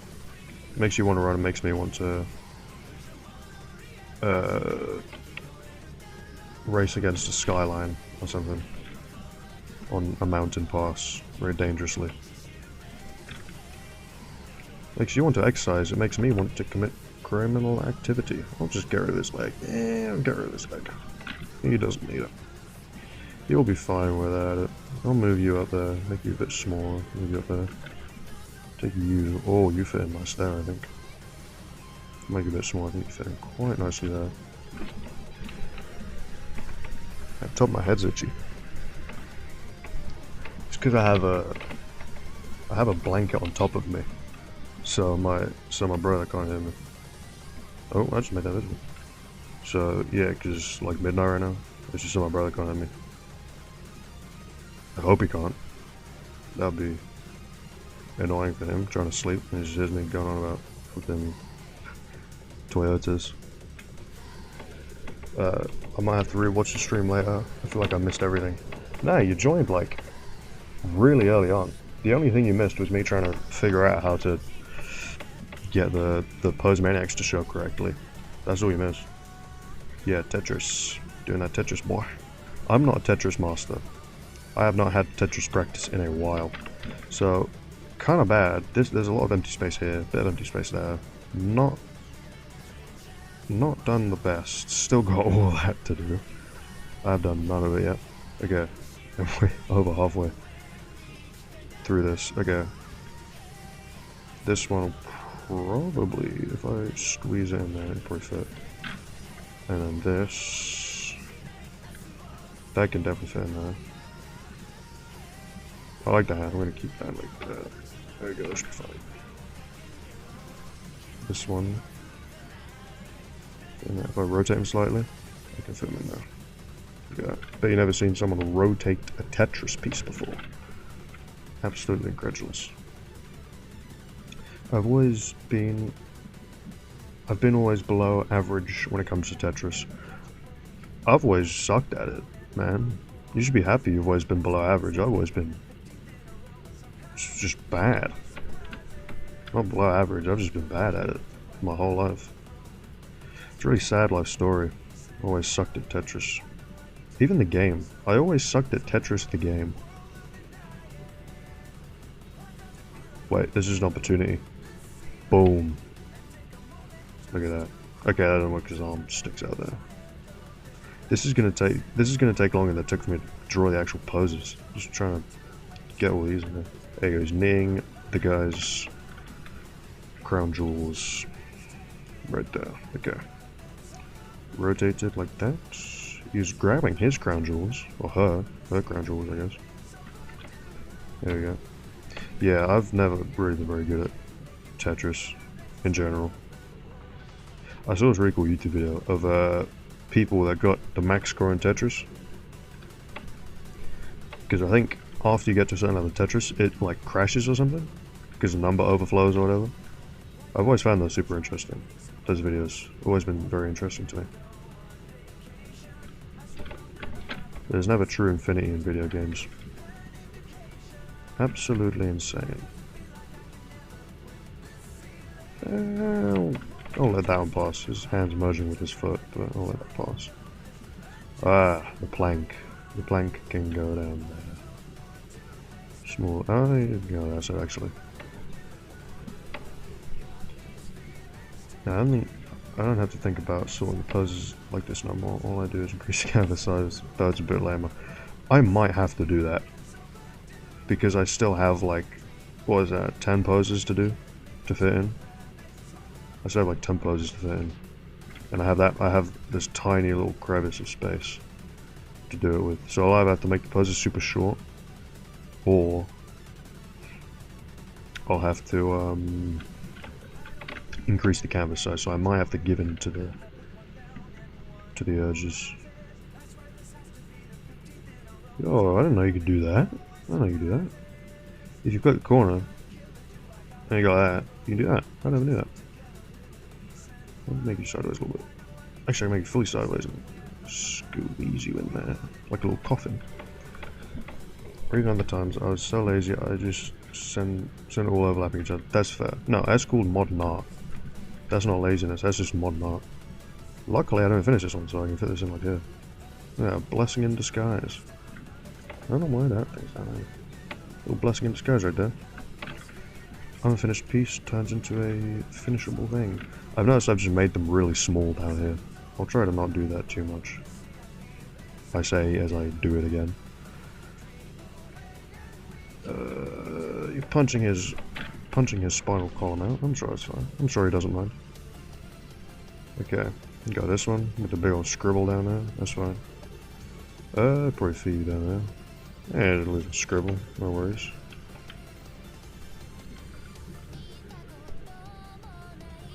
Speaker 1: Makes you want to run, it makes me want to race against a skyline or something on a mountain pass very dangerously. Makes you want to exercise, it makes me want to commit criminal activity. I'll just get rid of this leg. Yeah, I'll get rid of this leg. He doesn't need it. You'll be fine without it. I'll move you up there, make you a bit smaller, move you up there. Take you, oh, you fit in nice there, I think. Make you a bit smaller, I think you fit in quite nicely there. At the top of my head's itchy. It's because I have a blanket on top of me. So my brother can't hear me. Oh, I just made that visible. So yeah, because like midnight right now, it's just so my brother can't hear me. I hope he can't. That'd be annoying for him, trying to sleep, and he just hears me going on about fucking Toyotas. I might have to rewatch the stream later. I feel like I missed everything. Nah, you joined like really early on. The only thing you missed was me trying to figure out how to get the Pose Maniacs to show correctly. That's all you missed. Yeah, Tetris. Doing that Tetris, boy. I'm not a Tetris master. I have not had Tetris practice in a while. So, kind of bad. There's a lot of empty space here, bit of empty space there. Not done the best. Still got all that to do. I've done none of it yet. Okay, we're over halfway through this. Okay, this one will probably, if I squeeze it in there, it'll probably fit. And then this, that can definitely fit in there. I like that. I'm gonna keep that like that. There we go. That should be fine. This one. And if I rotate them slightly, I can fit them in there. Yeah. Bet you've never seen someone rotate a Tetris piece before. Absolutely incredulous. I've been always below average when it comes to Tetris. I've always sucked at it, man. You should be happy you've always been below average. I've always been just bad. Not below average, I've just been bad at it my whole life. It's a really sad life story. I always sucked at Tetris. Even the game. I always sucked at Tetris the game. Wait, this is an opportunity. Boom. Look at that. Okay, that didn't work because his arm sticks out there. This is gonna take longer than it took for me to draw the actual poses. Just trying to get all these in there. There he goes, kneeing the guy's crown jewels. Right there. Okay. Rotate it like that. He's grabbing his crown jewels. Or her crown jewels, I guess. There we go. Yeah, I've never really been very good at Tetris in general. I saw this really cool YouTube video of people that got the max score in Tetris. Because I think after you get to a certain level of Tetris, it like crashes or something. Because the number overflows or whatever. I've always found those super interesting. Those videos have always been very interesting to me. There's never true infinity in video games. Absolutely insane. I'll let that one pass. His hand's merging with his foot, but I'll let that pass. Ah, the plank. The plank can go down there. Small. Oh, you can go there, so actually. Now, I don't have to think about sorting the poses like this no more. All I do is increase the canvas size, though it's a bit lamer. I might have to do that. Because I still have like, what is that, 10 poses to do? To fit in? I still have like 10 poses to fit in. And I have this tiny little crevice of space to do it with. So I'll either have to make the poses super short, or I'll have to increase the canvas size. So I might have to give in to the urges. Oh, I didn't know you could do that. I didn't know you could do that. If you click the corner and you go like that, you can do that. I never knew that. I'll make you sideways a little bit. Actually, I can make it fully sideways and Squeeze you in there. Like a little coffin. Reading other times, I was so lazy, I just send it all overlapping each other. That's fair. No, that's called modern art. That's not laziness, that's just modern art. Luckily, I don't finish this one, so I can fit this in like here. Yeah, blessing in disguise. I don't know why that thing's down there. Little blessing in disguise right there. Unfinished piece turns into a finishable thing. I've noticed I've just made them really small down here. I'll try to not do that too much. I say as I do it again. You're punching his spinal column out. I'm sure it's fine. I'm sure he doesn't mind. Okay, got this one with the big old scribble down there. That's fine. Probably feed you down there. Yeah, it'll leave a scribble. No worries.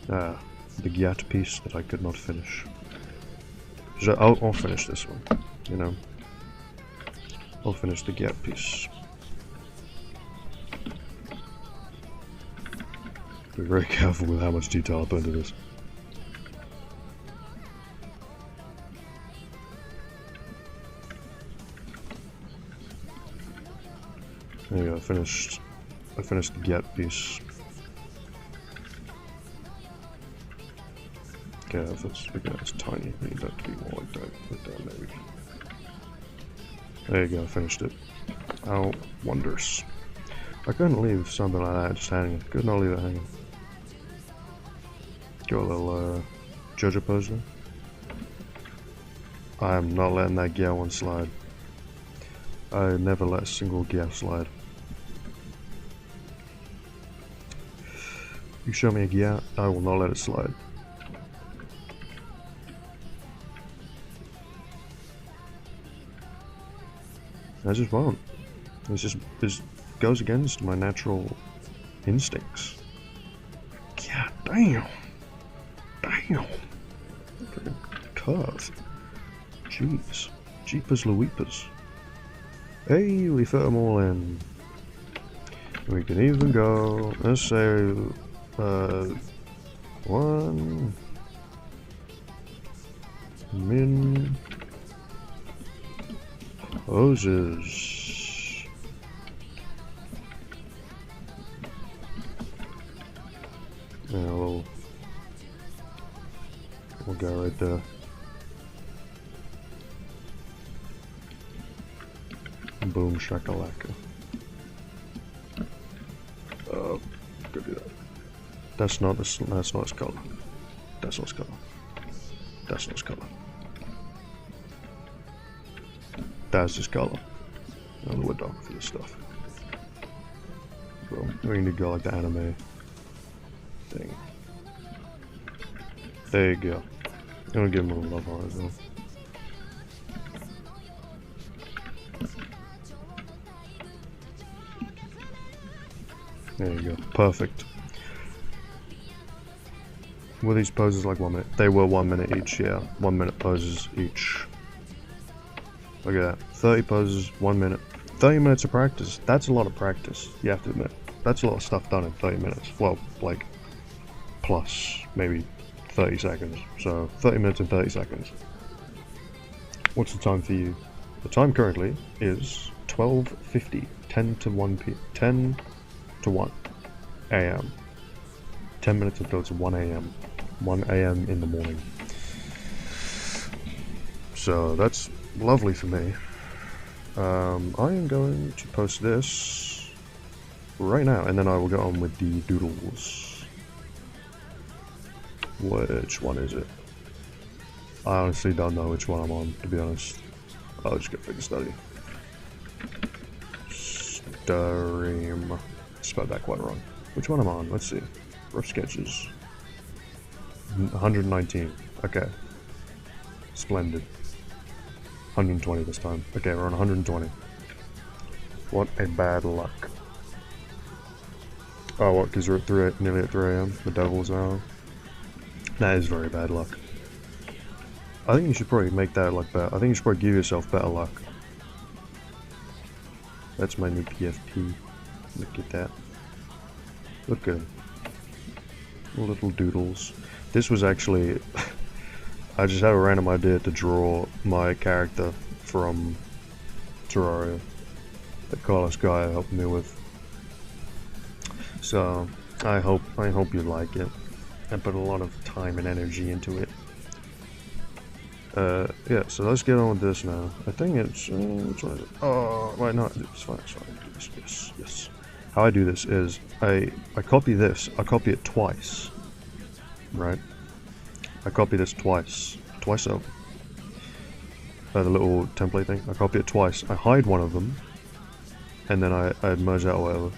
Speaker 1: Ah, the gyat piece that I could not finish. So I'll finish this one. You know, I'll finish the gyat piece. Be very careful with how much detail I put into this. There you go, I finished the gyat piece. Okay, it's tiny. I need that to be more like that, maybe. There you go, I finished it. Oh, wonders. I couldn't leave something like that just hanging. Could not leave it hanging. Got a little JoJo pose there. I am not letting that gear one slide. I never let a single gear slide. You show me a gear, I will not let it slide. I just won't. It goes against my natural instincts. Yeah, damn. Damn. Freaking curve. Jeez. Jeepers Louipas. Hey, we fit them all in. We can even go, let's say, one min poses. Yeah, we'll go right there. Boom shakalaka. Go do that. That's not his color. That's not his color. That's not his color. That's his color. I'm a little dark for this stuff. Well, we need to go like the anime thing. There you go. I'm gonna give him a little love heart as well. There you go. Perfect. Were these poses like 1 minute? They were 1 minute each, yeah. 1 minute poses each. Look at that. 30 poses, 1 minute. 30 minutes of practice. That's a lot of practice, you have to admit. That's a lot of stuff done in 30 minutes. Well, like, plus maybe 30 seconds. So, 30 minutes and 30 seconds. What's the time for you? The time currently is 12:50. 10 to 1 p. 10 to 1 a.m. 10 minutes until it's 1 a.m. 1 a.m. in the morning. So that's lovely for me. I am going to post this right now, and then I will get on with the doodles. Which one is it? I honestly don't know which one I'm on, to be honest. I'll just get figure study. Stream. Spelled that quite wrong. Which one am I on? Let's see. Rough sketches. 119. Okay. Splendid. 120 this time. Okay, we're on 120. What a bad luck. Oh, what? Because we're at nearly at 3 a.m. The devil's hour. That is very bad luck. I think you should probably make that like better. I think you should probably give yourself better luck. That's my new PFP. Look at that. Look at him. Little doodles. This was actually... I just had a random idea to draw my character from Terraria that Carlos Guy helped me with. So I hope you like it. I put a lot of time and energy into it. Yeah, so let's get on with this now. I think it's which one is it? Oh, wait, no, it's fine. Yes. How I do this is I copy this. I copy it twice. Right. I copy this twice over. The little template thing. I copy it twice. I hide one of them, and then I merge that or whatever,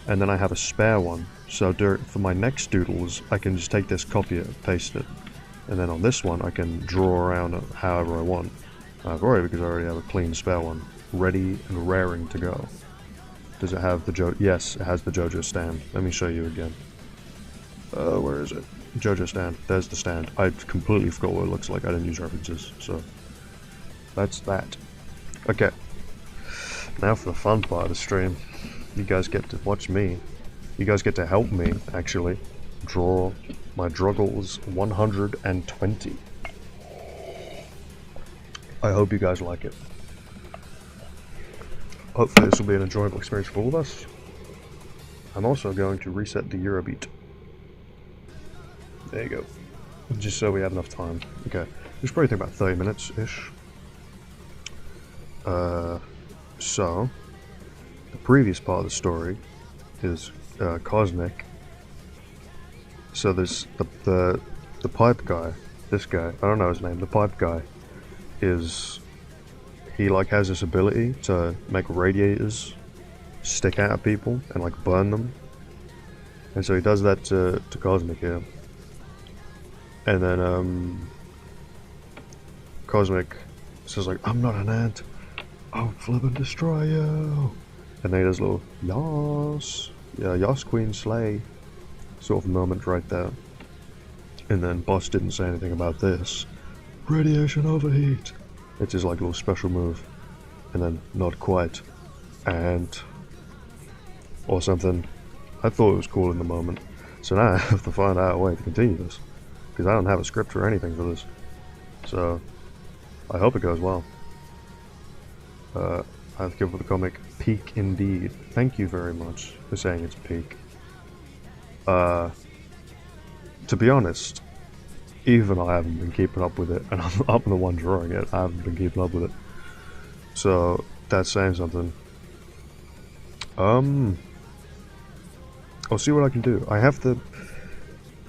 Speaker 1: and then I have a spare one. So for my next doodles, I can just take this, copy it, paste it, and then on this one I can draw around it however I want. I've already, because I already have a clean spare one, ready and raring to go. Does it have the Yes, it has the JoJo stand. Let me show you again. Where is it? JoJo stand. There's the stand. I completely forgot what it looks like. I didn't use references, so that's that. Okay. Now for the fun part of the stream. You guys get to watch me. You guys get to help me, actually, draw my Drogles 120. I hope you guys like it. Hopefully this will be an enjoyable experience for all of us. I'm also going to reset the Eurobeat. There you go. Just so we have enough time. Okay. It's probably take about 30 minutes-ish. So, the previous part of the story is Cosmic. So there's the pipe guy, this guy, I don't know his name, the pipe guy he like has this ability to make radiators stick out at people and like burn them. And so he does that to Cosmic here. And then Cosmic says like, I'm not an ant, I'll flip and destroy you. And then he does a little yas, yeah, yas queen slay sort of moment right there. And then Boss didn't say anything about this. Radiation overheat. It's his like little special move. And then not quite. And or something. I thought it was cool in the moment. So now I have to find out a way to continue this. Because I don't have a script or anything for this. So I hope it goes well. I have to give the comic peak indeed. Thank you very much for saying it's peak. To be honest, even I haven't been keeping up with it, and I'm the one drawing it. I haven't been keeping up with it. So that's saying something. I'll see what I can do. I have to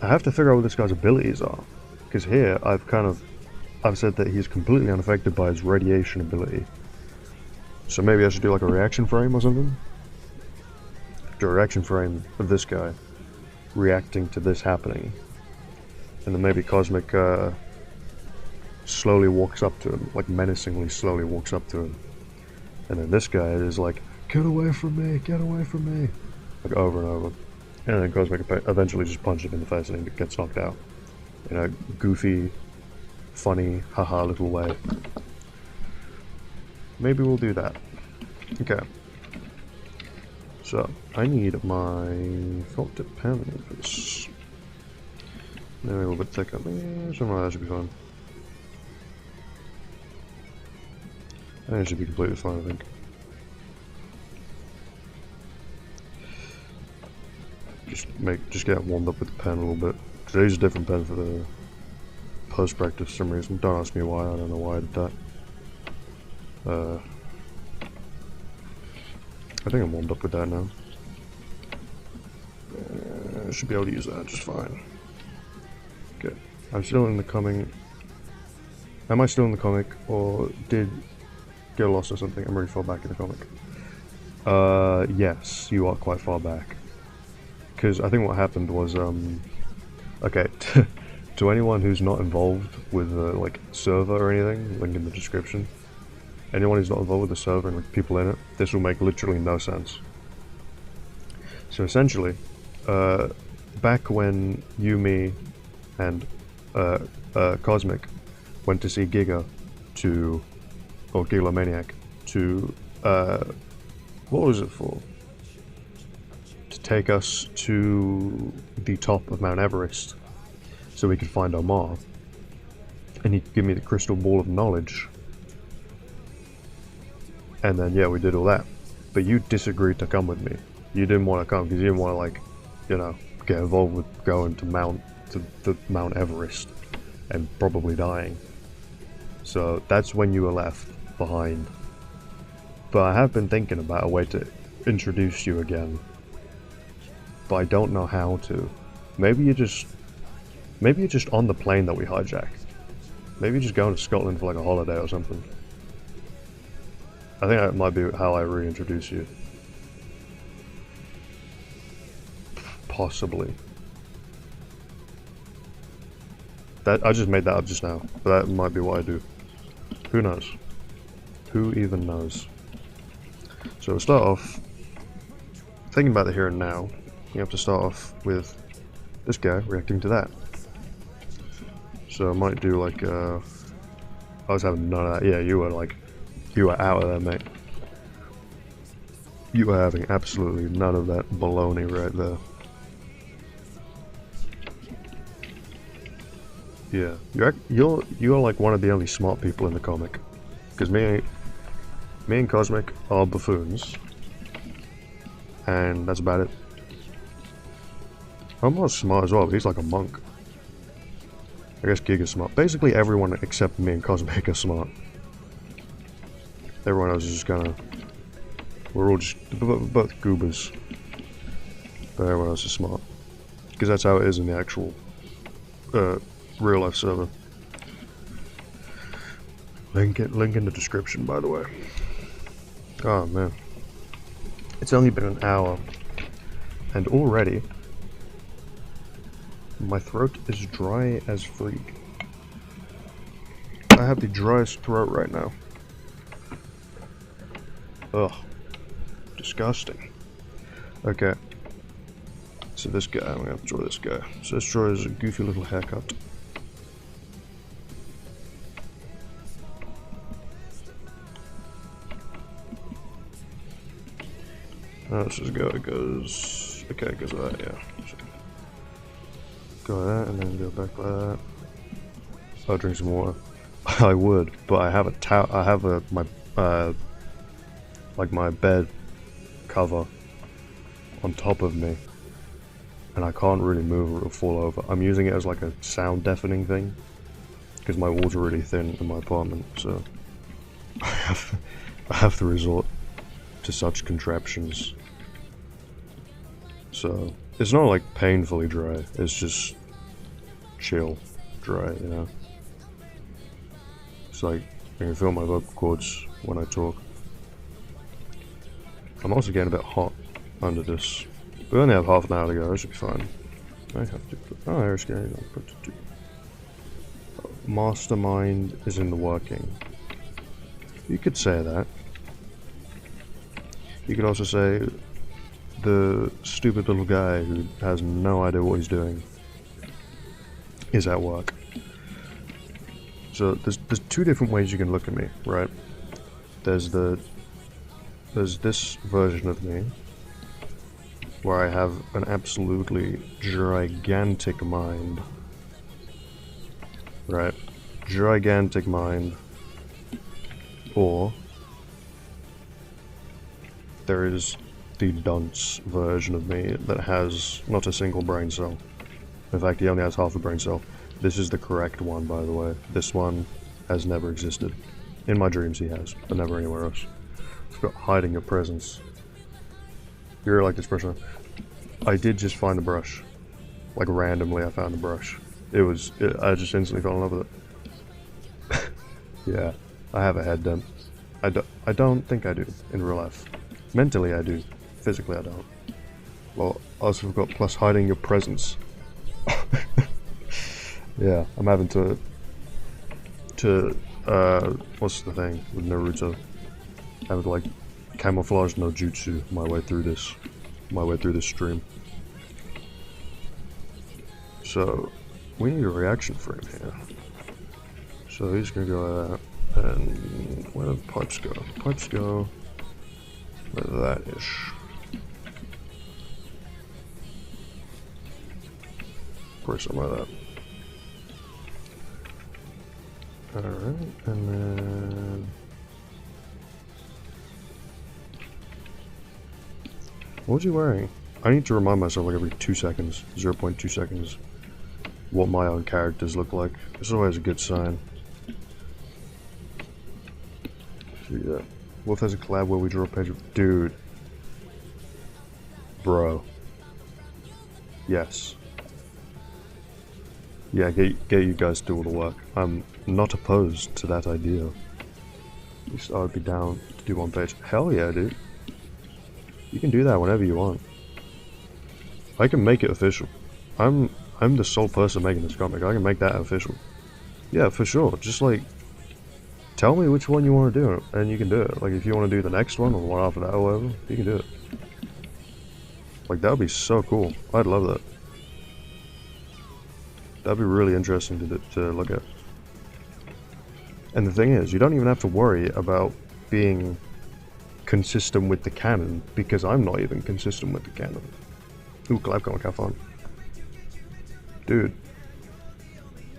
Speaker 1: figure out what this guy's abilities are, because here I've said that he's completely unaffected by his radiation ability. So maybe I should do like a reaction frame or something. Do a reaction frame of this guy reacting to this happening, and then maybe Cosmic slowly walks up to him, like menacingly slowly walks up to him, and then this guy is like, get away from me, like over and over. And then Cosmic eventually just punches him in the face and he gets knocked out. In a goofy, funny, haha little way. Maybe we'll do that. Okay. So, I need my felt tip pen for this. Maybe a little bit thicker. Something like that should be fine. I think it should be completely fine, I think. Just get warmed up with the pen a little bit. Today's a different pen for the post practice for some reason. Don't ask me why, I don't know why I did that. I think I'm warmed up with that now. I should be able to use that just fine. Okay. I'm still in the comic. Am I still in the comic, or did get lost or something? I'm really far back in the comic. Yes, you are quite far back. Because I think what happened was, okay, to anyone who's not involved with the like server or anything, link in the description. Anyone who's not involved with the server and like people in it, this will make literally no sense. So essentially, back when you, me, and Cosmic went to see Giga or Gigalomaniac to, what was it for? To take us to the top of Mount Everest so we could find Omar. and he give me the crystal ball of knowledge. And then, yeah, we did all that. But you disagreed to come with me. You didn't want to come because you didn't want to, like, you know, get involved with going to Mount Everest and probably dying. So that's when you were left behind. But I have been thinking about a way to introduce you again. But I don't know how to. Maybe you're just on the plane that we hijacked. Maybe you're just going to Scotland for like a holiday or something. I think that might be how I reintroduce you. Possibly. That I just made that up just now, but that might be what I do. Who knows? Who even knows? So we'll start off thinking about the here and now. You have to start off with this guy reacting to that. So I might do like I was having none of that. Yeah, you were out of there, mate. You were having absolutely none of that baloney right there. Yeah, you're like one of the only smart people in the comic, because me and Cosmic are buffoons, and that's about it. I'm not smart as well, but he's like a monk. I guess Giga's smart. Basically everyone except me and Cosmic are smart. Everyone else is just kinda... We're all just both goobers. But everyone else is smart. Because that's how it is in the actual real life server. Link in the description, by the way. Oh man. It's only been an hour. And already my throat is dry as freak. I have the driest throat right now. Ugh. Disgusting. Okay. So this guy, I'm gonna have to draw this guy. So let's draw his goofy little haircut. Let's just go, it goes... Okay, it goes like that, yeah. So go like that, and then go back like that. I'll drink some water. I would, but I have a towel. I have my bed cover on top of me, and I can't really move or it'll fall over. I'm using it as like a sound deafening thing because my walls are really thin in my apartment, so I have to resort to such contraptions. So it's not like painfully dry, it's just chill dry, you know. It's like I can feel my vocal cords when I talk. I'm also getting a bit hot under this. We only have half an hour to go, it should be fine. I have to put... Oh, there's going to put to do. Mastermind is in the working. You could say that. You could also say the stupid little guy who has no idea what he's doing is at work. So there's two different ways you can look at me, right? There's this version of me where I have an absolutely gigantic mind, right? Gigantic mind. Or there is the dunce version of me that has not a single brain cell. In fact, he only has half a brain cell. This is the correct one, by the way. This one has never existed. In my dreams he has, but never anywhere else. I've got hiding your presence. You're like this person. I did just find a brush. Like randomly I found a brush. I just instantly fell in love with it. Yeah, I have a head dent. I don't think I do in real life. Mentally I do. Physically I don't. Well, also I've got plus hiding your presence. Yeah, I'm having to what's the thing with Naruto? Having to like camouflage no jutsu my way through this stream. So we need a reaction frame here. So he's gonna go like that. And where do the pipes go? The pipes go like that-ish. Probably something like that. Alright, and then... What was he wearing? I need to remind myself like every 2 seconds, 0.2 seconds, what my own characters look like. It's always a good sign. So yeah. Wolf has a collab where we draw a page of... Dude. Bro. Yes. Yeah, get you guys to do all the work. I'm not opposed to that idea. At least I would be down to do one page. Hell yeah, dude. You can do that whenever you want. I can make it official. I'm the sole person making this comic. I can make that official. Yeah, for sure. Just like, tell me which one you want to do, and you can do it. Like, if you want to do the next one or the one after that or whatever, you can do it. Like, that would be so cool. I'd love that. That'd be really interesting to look at. And the thing is, you don't even have to worry about being consistent with the canon, because I'm not even consistent with the canon. Ooh, collab comic, have fun. Dude.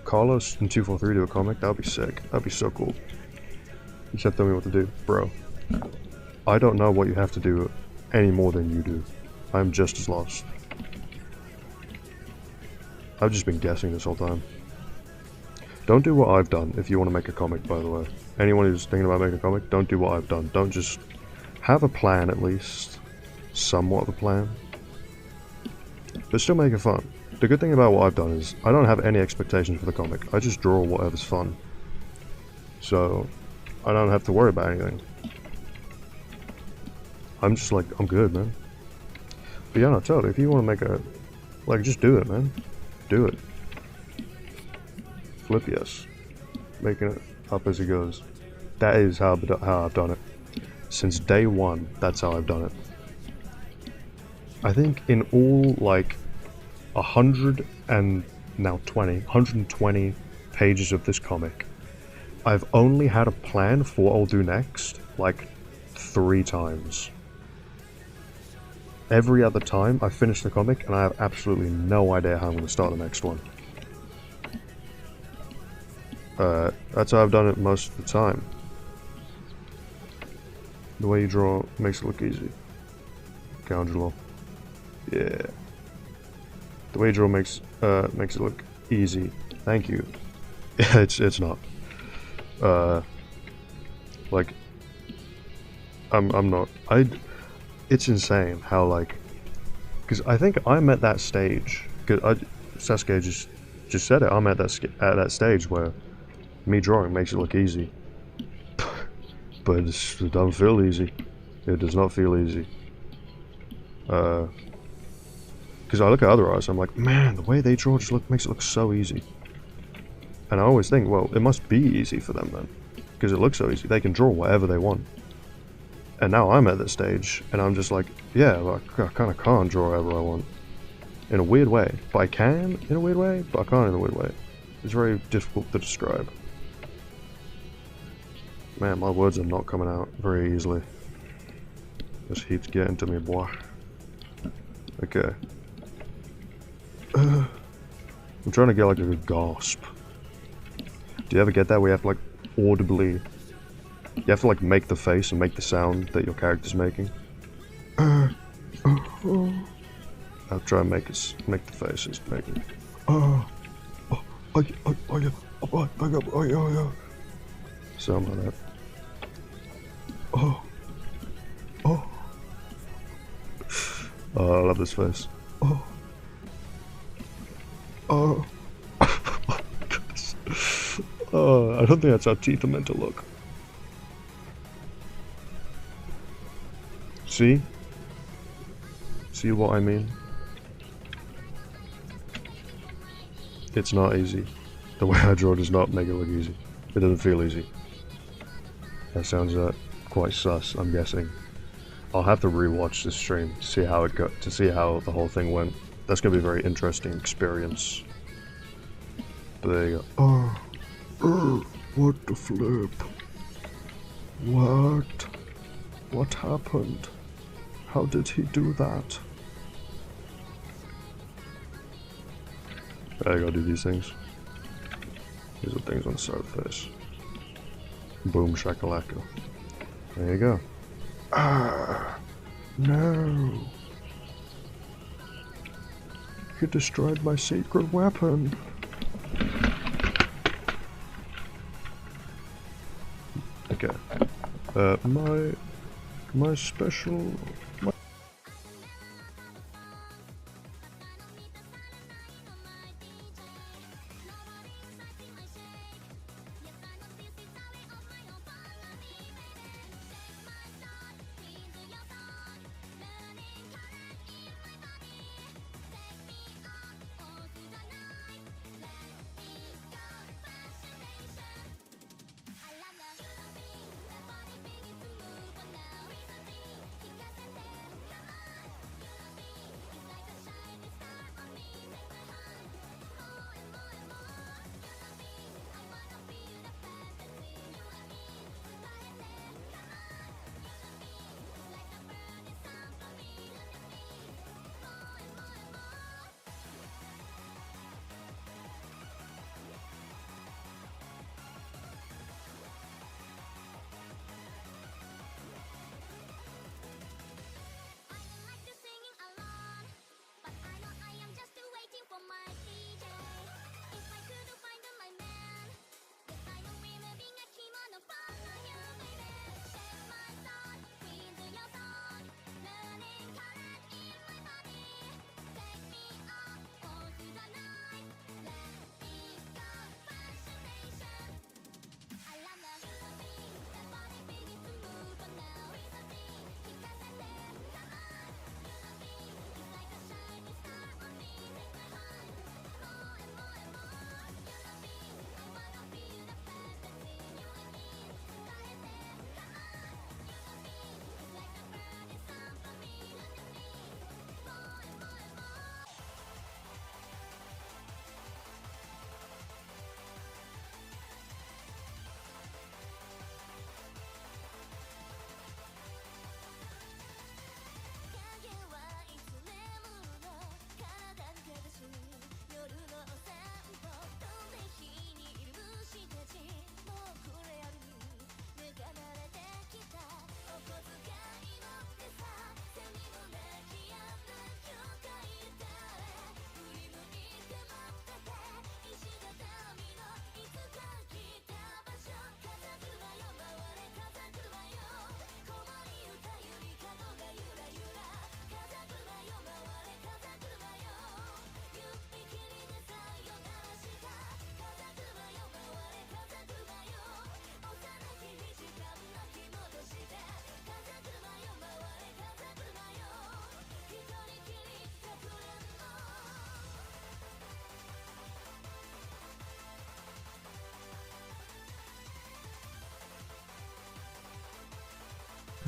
Speaker 1: Carlos and 243 do a comic? That would be sick. That'd be so cool. You said tell me what to do. Bro. I don't know what you have to do any more than you do. I'm just as lost. I've just been guessing this whole time. Don't do what I've done if you want to make a comic, by the way. Anyone who's thinking about making a comic, don't do what I've done. Don't just have a plan, at least. Somewhat of a plan. But still make it fun. The good thing about what I've done is I don't have any expectations for the comic. I just draw whatever's fun. So I don't have to worry about anything. I'm just like, I'm good, man. But yeah, no, totally. If you want to make a... Like, just do it, man. Do it. Flip yes. Making it up as it goes. That is how I've done it. Since day one, that's how I've done it. I think in all, like, 120 pages of this comic, I've only had a plan for what I'll do next, like, 3 times. Every other time, I finish the comic, and I have absolutely no idea how I'm going to start the next one. That's how I've done it most of the time. The way you draw makes it look easy. Angelo. Yeah. The way you draw makes it look easy. Thank you. Yeah, it's not. Like, I'm not. It's insane how, like, because I think I'm at that stage. Because Sasuke just said it. I'm at that stage where me drawing makes it look easy, but it doesn't feel easy. It does not feel easy. Because I look at other artists, I'm like, man, the way they draw just makes it look so easy. And I always think, well, it must be easy for them then, because it looks so easy. They can draw whatever they want. And now I'm at this stage, and I'm just like, yeah, well, I kind of can't draw whatever I want. In a weird way. But I can in a weird way, but I can't in a weird way. It's very difficult to describe. Man, my words are not coming out very easily. This heat's getting to me, boy. Okay. I'm trying to get like a good gasp. Do you ever get that where you have to like audibly... You have to like make the face and make the sound that your character's making? I'll try and make the face it's making. Sound like that. I love this face. Oh my goodness. I don't think that's how teeth are meant to look. See? See what I mean? It's not easy. The way I draw does not make it look easy. It doesn't feel easy. That sounds quite sus, I'm guessing. I'll have to rewatch this stream to see how to see how the whole thing went. That's gonna be a very interesting experience. But there you go. What the flip? What happened? How did he do that? I gotta do these things. These are things on the side of the face. Boom shakalaka. There you go. Ah, no. You destroyed my secret weapon. Okay. My special.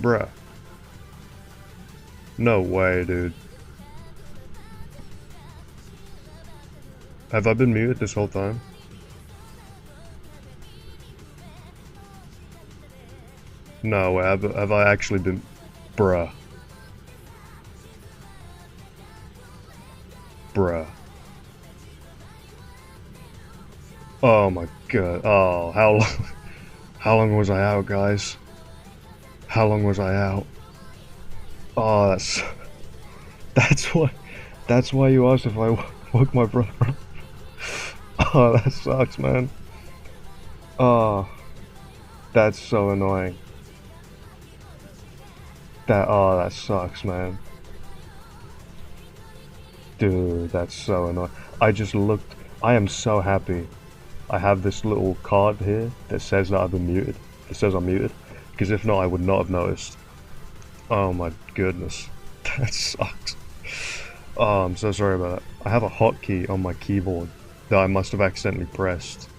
Speaker 1: Bruh. No way, dude. Have I been muted this whole time? No way, have I actually been... Bruh. Bruh. Oh my god. Oh, how long was I out, guys? How long was I out? Oh, that's why you asked if I woke my brother up. Oh, that sucks, man. Oh, that's so annoying. That sucks, man. Dude, that's so annoying. I just looked. I am so happy. I have this little card here that says that I've been muted. It says I'm muted. Because if not, I would not have noticed. Oh my goodness. That sucks. Oh, I'm so sorry about that. I have a hotkey on my keyboard that I must have accidentally pressed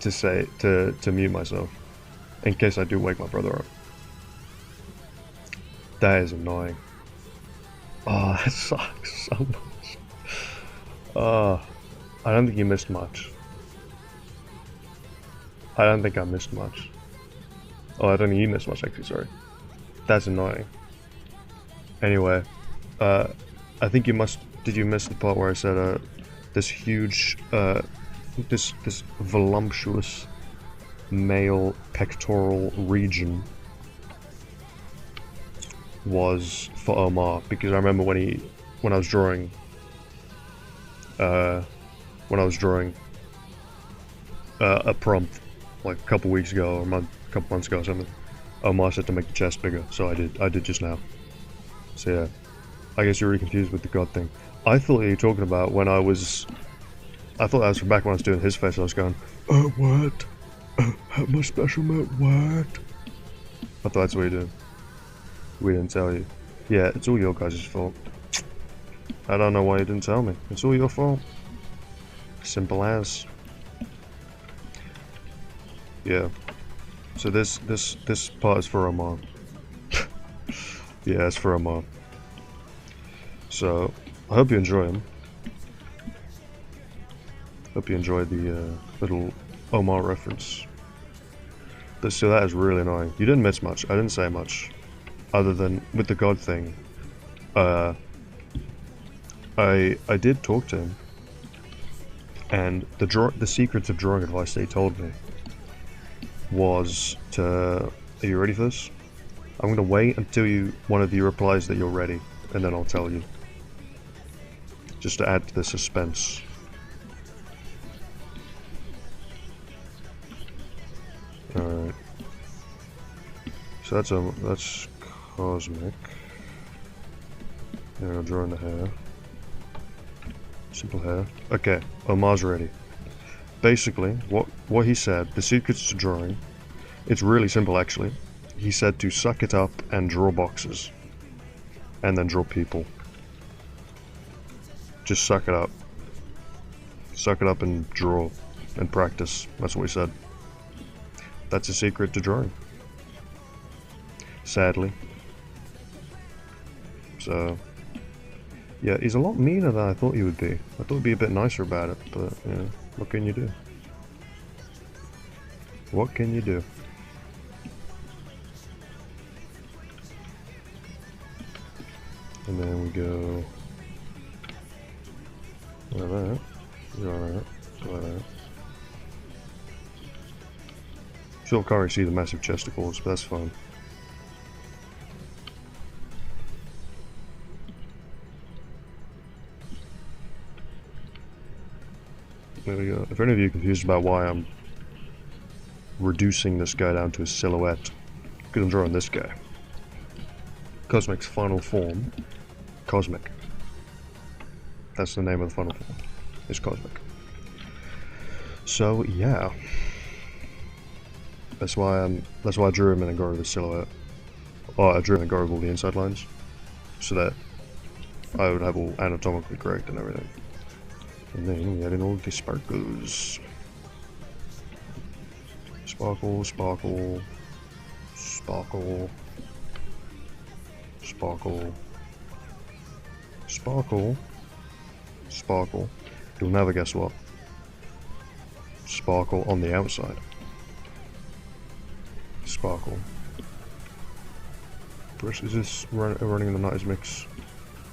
Speaker 1: to mute myself. In case I do wake my brother up. That is annoying. Oh, that sucks so much. I don't think you missed much. I don't think I missed much. Oh, I don't think you missed much actually, sorry. That's annoying. Anyway, I think you must... Did you miss the part where I said, this huge, this voluptuous male pectoral region was for Omar, because I remember when I was drawing a prompt like a couple weeks ago or a couple months ago or something, Omar said to make the chest bigger, so I did just now. So yeah, I guess you're really confused with the god thing. I thought you were talking about when I thought that was from back when I was doing his face. I was going, what? My special mode, what? I thought that's what you did. We didn't tell you. Yeah, it's all your guys' fault. I don't know why you didn't tell me. It's all your fault. Simple as. Yeah. So this part is for Omar. Yeah, it's for Omar. So I hope you enjoy him. Hope you enjoyed the little Omar reference. So that is really annoying. You didn't miss much. I didn't say much, other than with the god thing. I did talk to him, and the secrets of drawing advice that he told me was to. Are you ready for this? I'm gonna wait until one of you replies that you're ready, and then I'll tell you. Just to add to the suspense. Alright. So that's cosmic. Yeah, I'm drawing the hair. Simple hair. Okay, Omar's ready. Basically, what he said, the secrets to drawing, it's really simple actually. He said to suck it up and draw boxes. And then draw people. Just suck it up. Suck it up and draw. And practice. That's what he said. That's a secret to drawing. Sadly. So, yeah, he's a lot meaner than I thought he would be. I thought he'd be a bit nicer about it, but, yeah, what can you do? What can you do? And then we go like that, like that, like that. Still can't really see the massive chesticles, but that's fine. There we go. If any of you are confused about why I'm reducing this guy down to a silhouette, because I'm drawing this guy. Cosmic's final form. Cosmic. That's the name of the final form. It's Cosmic. So yeah. That's why I drew him and then got rid of the silhouette. Oh, I drew him and got rid of all the inside lines. So that I would have all anatomically correct and everything. And then we add in all the sparkles. Sparkle, sparkle, sparkle, sparkle, sparkle, sparkle. You'll never guess what. Sparkle on the outside. Sparkle. Bruce, is this running in the 90s mix?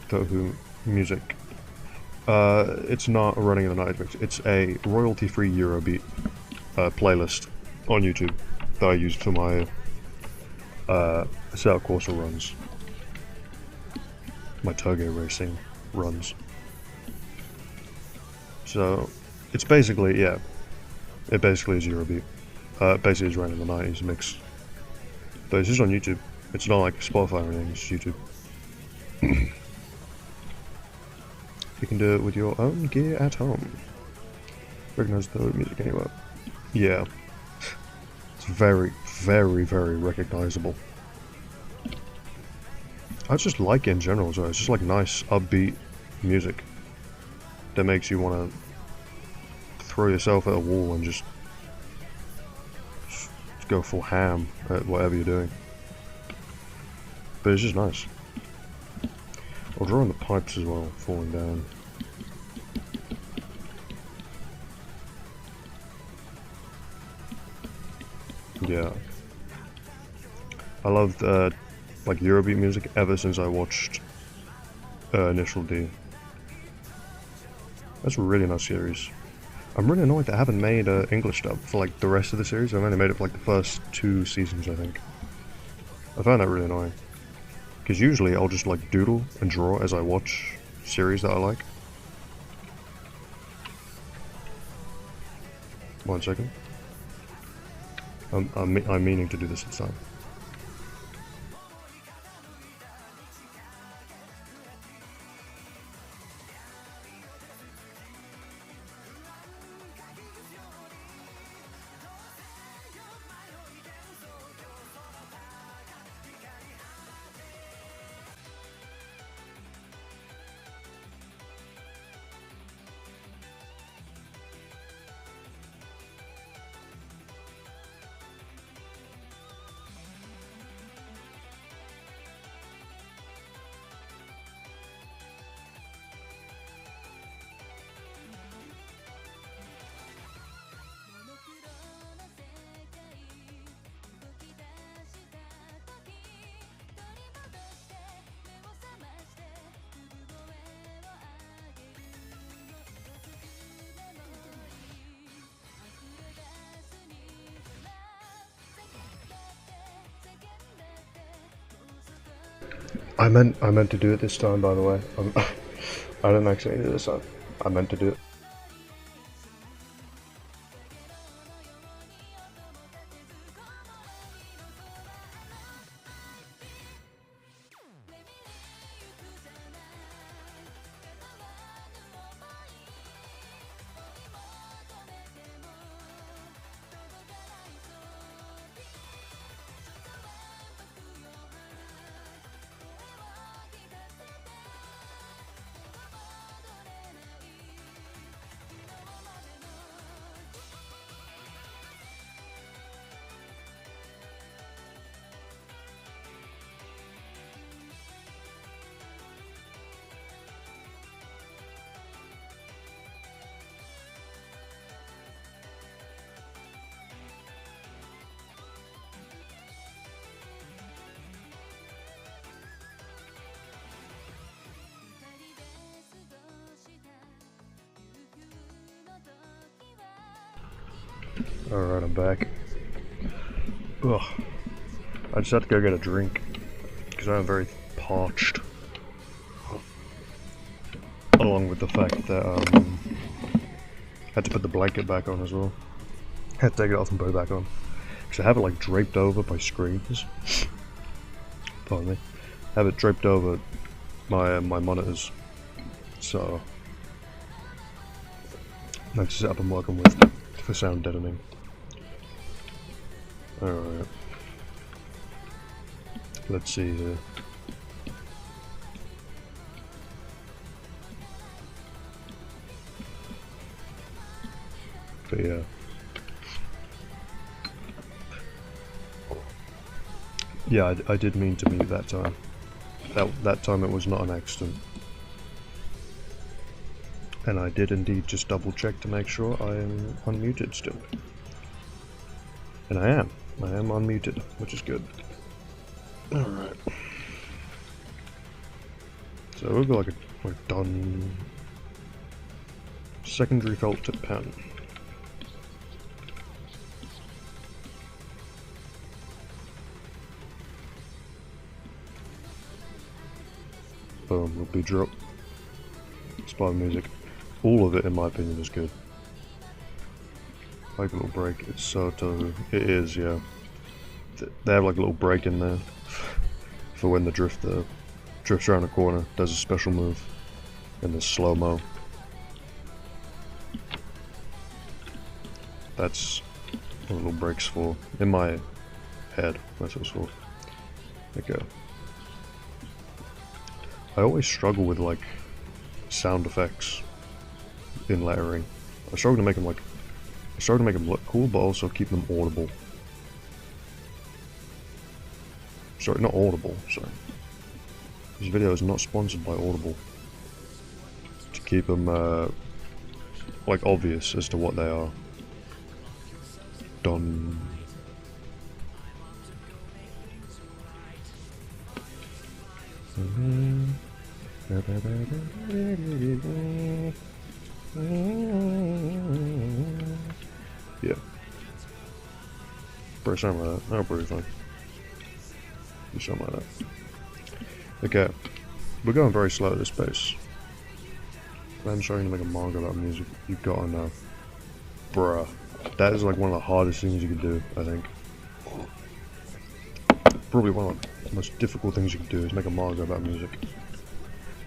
Speaker 1: Tohu music. It's not running in the 90s mix. It's a royalty-free Eurobeat playlist on YouTube that I use for my Assetto Corsa runs. My Toge racing runs. So, it's basically, yeah. It basically is Eurobeat. Basically is running in the 90s mix. But it's just on YouTube. It's not like Spotify or anything, it's YouTube. You can do it with your own gear at home. Recognize the music anywhere. Yeah. It's very, very, very recognizable. I just like it in general, so it's just like nice, upbeat music that makes you want to throw yourself at a wall and just go full ham at whatever you're doing. But it's just nice. I'll draw on the pipes as well, falling down. Yeah. I loved like Eurobeat music ever since I watched Initial D. That's a really nice series. I'm really annoyed that I haven't made an English dub for like the rest of the series. I've only made it for like the first 2 seasons, I think. I find that really annoying. Because usually I'll just like doodle and draw as I watch series that I like. 1 second. I'm meaning to do this this time. I meant to do it this time, by the way. I didn't actually do it this time. I meant to do it. Alright, I'm back. Ugh. I just had to go get a drink, because I'm very parched. Along with the fact that, I had to put the blanket back on as well. I had to take it off and put it back on. Because I have it like draped over by screens. Pardon me. I have it draped over my monitors. So, that's the setup I'm working with for sound deadening. Alright. Let's see here. But yeah. Yeah, I did mean to mute that time. That time it was not an accident. And I did indeed just double check to make sure I am unmuted still. And I am unmuted, which is good. Alright. So we've got like we've done secondary felt tip pen. Boom, rupee drop. Spy music. All of it, in my opinion, is good. Like a little break. It's so tofu. It is, yeah. They have like a little break in there for when the drifter drifts around a corner, does a special move, and there's slow-mo. That's what little breaks for. In my head, that's what it's for. Okay. I always struggle with like sound effects in lettering. I struggle to make them look cool, but also keep them audible. Sorry, not audible, sorry. This video is not sponsored by Audible. To keep them, like, obvious as to what they are. Done. Yeah. Probably something like that. That'll probably be fine. Do something like that. Okay. We're going very slow at this pace. I'm trying to make a manga about music. You gotta know. Bruh. That is like one of the hardest things you can do, I think. Probably one of the most difficult things you can do is make a manga about music.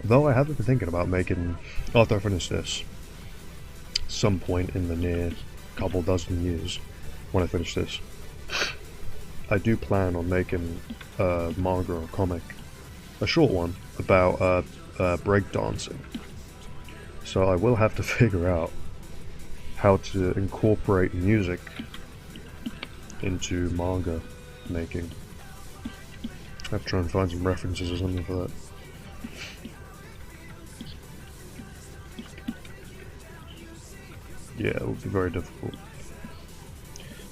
Speaker 1: Though I have been thinking about making, after I finish this, some point in the near couple dozen years, when I finish this, I do plan on making a manga or comic, a short one, about breakdancing. So I will have to figure out how to incorporate music into manga making. I have to try and find some references or something for that. Yeah, it would be very difficult.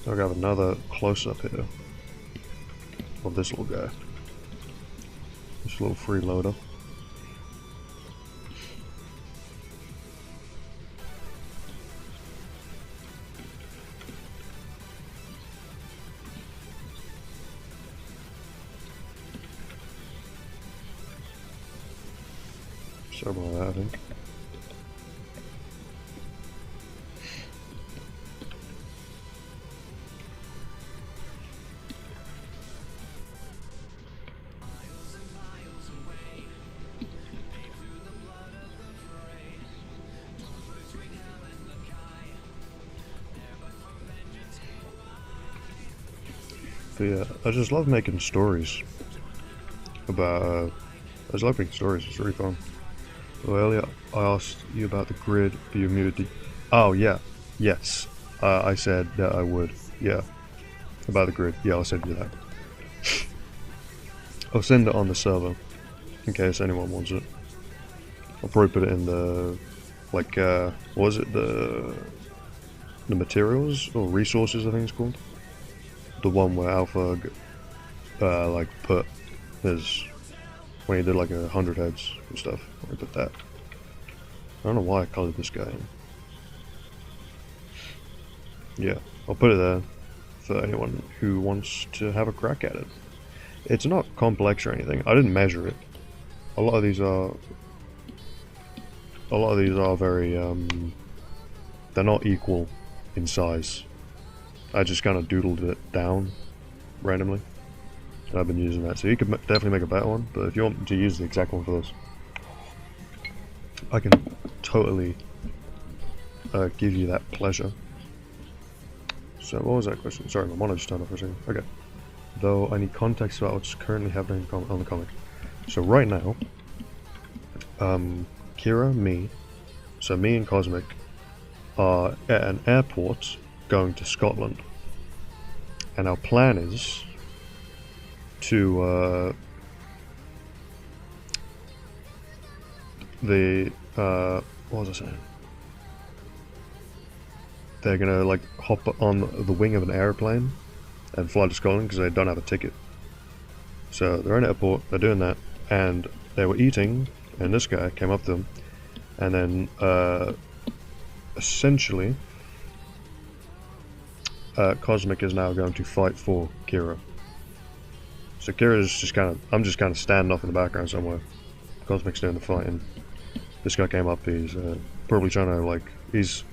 Speaker 1: So I'll have another close-up here of this little guy. This little freeloader. Something like that, I think. But yeah, I just love making stories about, I just love making stories, it's really fun. Well, earlier I asked you about the grid, but you muted. Oh, yeah. Yes. I said that I would. Yeah. About the grid. Yeah, I'll send you that. I'll send it on the server, in case anyone wants it. I'll probably put it in the, like, what was it? The materials, or resources, I think it's called. The one where Alpha, like, put his, when he did, like, 100 heads and stuff. I put that. I don't know why I colored this guy in. Yeah, I'll put it there for anyone who wants to have a crack at it. It's not complex or anything. I didn't measure it. A lot of these are very, they're not equal in size. I just kind of doodled it down randomly. And I've been using that. So you could definitely make a better one, but if you want to use the exact one for this, I can totally give you that pleasure. So what was that question? Sorry, my monitor just turned off for a second. Okay. Though I need context about what's currently happening on the comic. So right now, Kira, me and Cosmic are at an airport going to Scotland. And our plan is to, what was I saying? They're gonna like hop on the wing of an airplane and fly to Scotland because they don't have a ticket. So they're in an airport, they're doing that, and they were eating, and this guy came up to them, and then essentially Cosmic is now going to fight for Kira. So Kira's just kind of, I'm just kind of standing off in the background somewhere. Cosmic's doing the fighting. This guy came up, he's probably trying to, like, he's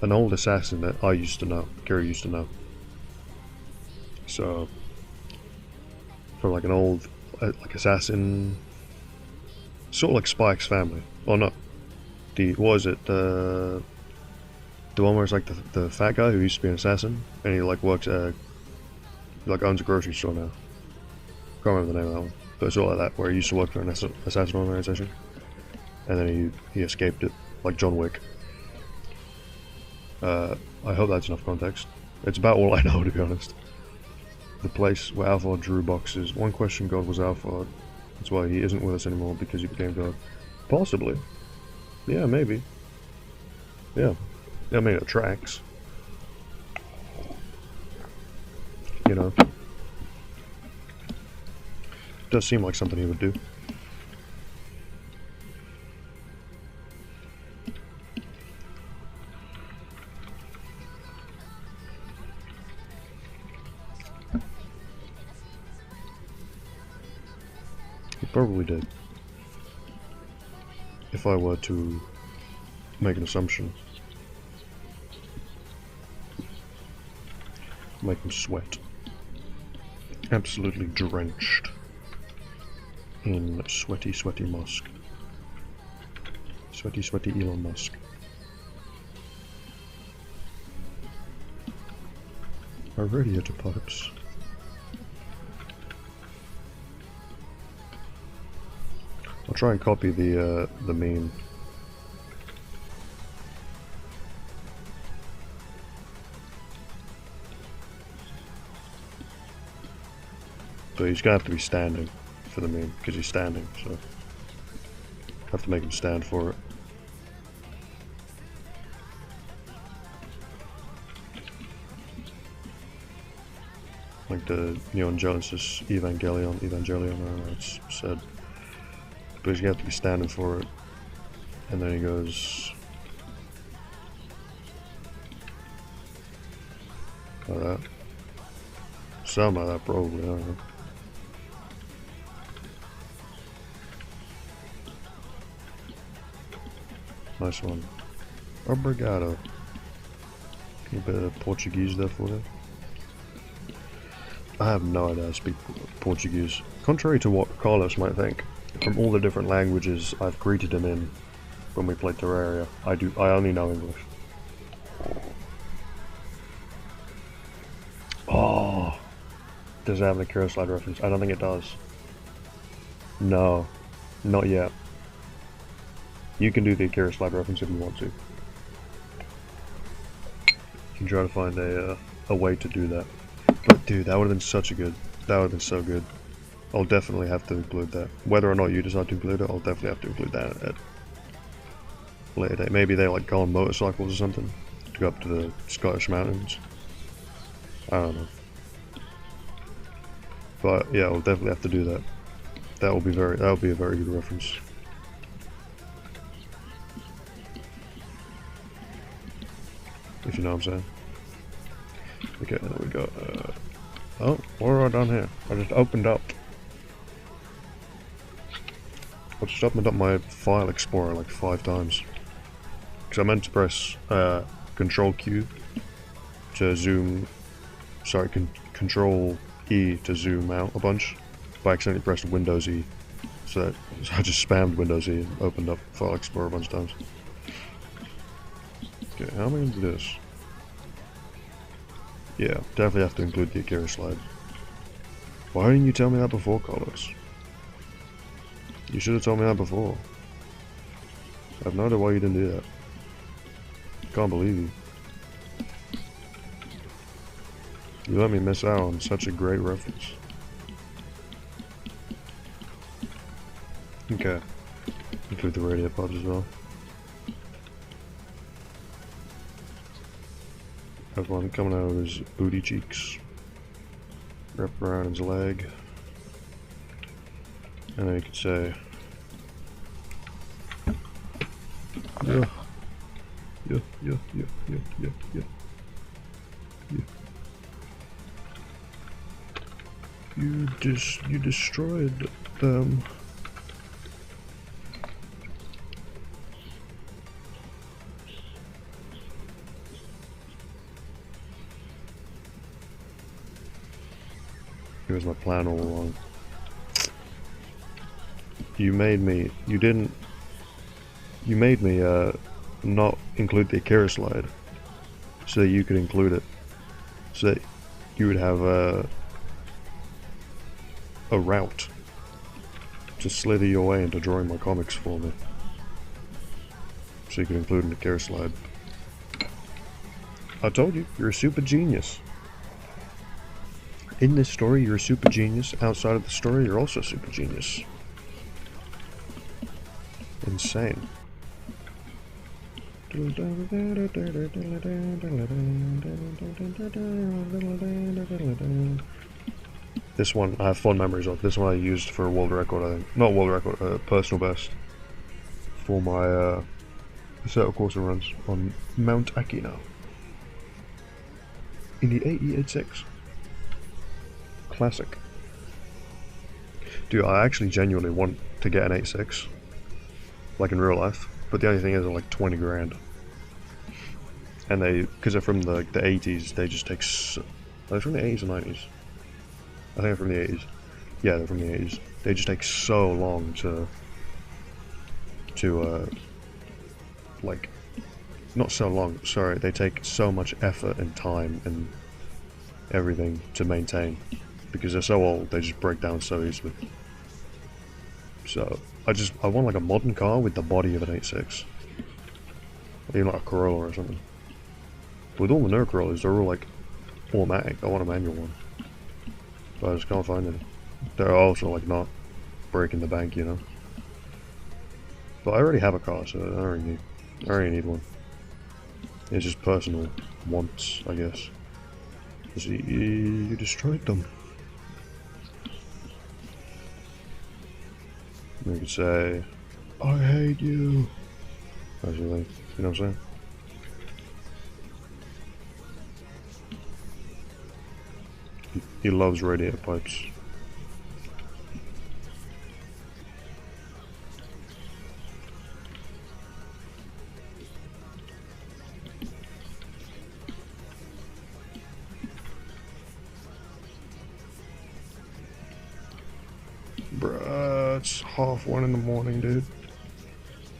Speaker 1: an old assassin that I used to know, Kira used to know. So, from like an old, like assassin, sort of like Spike's family. Or not, what was it, the one where it's like the fat guy who used to be an assassin, and he like works at, he like owns a grocery store now. Can't remember the name of that one, but it's all like that, where he used to work for an assassin organization, and then he escaped it, like John Wick. I hope that's enough context. It's about all I know, to be honest. The place where Alphard drew boxes. One question God was Alphard. That's why he isn't with us anymore, because he became God. Possibly. Yeah, maybe. Yeah. I mean, it tracks. You know. Does seem like something he would do. He probably did. If I were to make an assumption. Make him sweat. Absolutely drenched in sweaty, sweaty Musk. Sweaty, sweaty Elon Musk. Our radiator pipes. I'll try and copy the meme. But he's gonna have to be standing for the meme, because he's standing, so I have to make him stand for it. Like the Neon Genesis Evangelion, I don't know how it's said. But he's gonna have to be standing for it. And then he goes like that. Something like that, probably, I don't know. Nice one. Obrigado. A bit of Portuguese there for you. I have no idea how to speak Portuguese. Contrary to what Carlos might think, from all the different languages I've greeted him in when we played Terraria, I only know English. Oh, does it have an Akira Slide reference? I don't think it does. No, not yet. You can do the Akira Slide reference if you want to. You can try to find a way to do that. But dude, that would have been such a good. That would have been so good. I'll definitely have to include that. Whether or not you decide to include it, I'll definitely have to include that at a later date. Maybe they like go on motorcycles or something to go up to the Scottish mountains. I don't know. But yeah, I'll definitely have to do that. That will be a very good reference. If you know what I'm saying. Okay, there we go. Oh, what have I done here? I just opened up. I just opened up my file explorer like 5 times. Because I meant to press Control Q to zoom. Sorry, Control E to zoom out a bunch. But I accidentally pressed Windows E. So I just spammed Windows E and opened up File Explorer a bunch of times. Okay, how am I going to do this? Yeah, definitely have to include the Akira slide. Why didn't you tell me that before, Carlos? You should have told me that before. I have no idea why you didn't do that. Can't believe you. You let me miss out on such a great reference. Okay. Include the radio pods as well. Have one coming out of his booty cheeks. Wrap around his leg. And then you could say, yeah. Yeah, yeah, yeah, yeah, yeah, yeah. Yeah. You destroyed them. It was my plan all along. You made me not include the Akira slide so that you could include it, so that you would have a route to slither your way into drawing my comics for me, so you could include an Akira slide. I told you, you're a super genius. In this story, you're a super genius. Outside of the story, you're also a super genius. Insane. This one I have fond memories of. This one I used for a world record, I think. Not world record, personal best. For my Assetto Corsa runs on Mount Aquino. In the 8E86. Classic. Dude, I actually genuinely want to get an 8.6, like in real life, but the only thing is they're like 20 grand. And because they're from the 80s, they just take so... Are they from the 80s or 90s? I think they're from the 80s. Yeah, they're from the 80s. They just take so long to like, not so long, sorry, they take so much effort and time and everything to maintain, because they're so old, they just break down so easily. So, I want like a modern car with the body of an 8.6. Even like a Corolla or something. With all the no Corollas, they're all like automatic. I want a manual one. But I just can't find any. They're also like not breaking the bank, you know. But I already have a car, so I don't really need one. It's just personal wants, I guess. See, you destroyed them. You could say, I hate you. Actually, you know what I'm saying? He loves radiator pipes. Bruh, it's 1:30 in the morning, dude.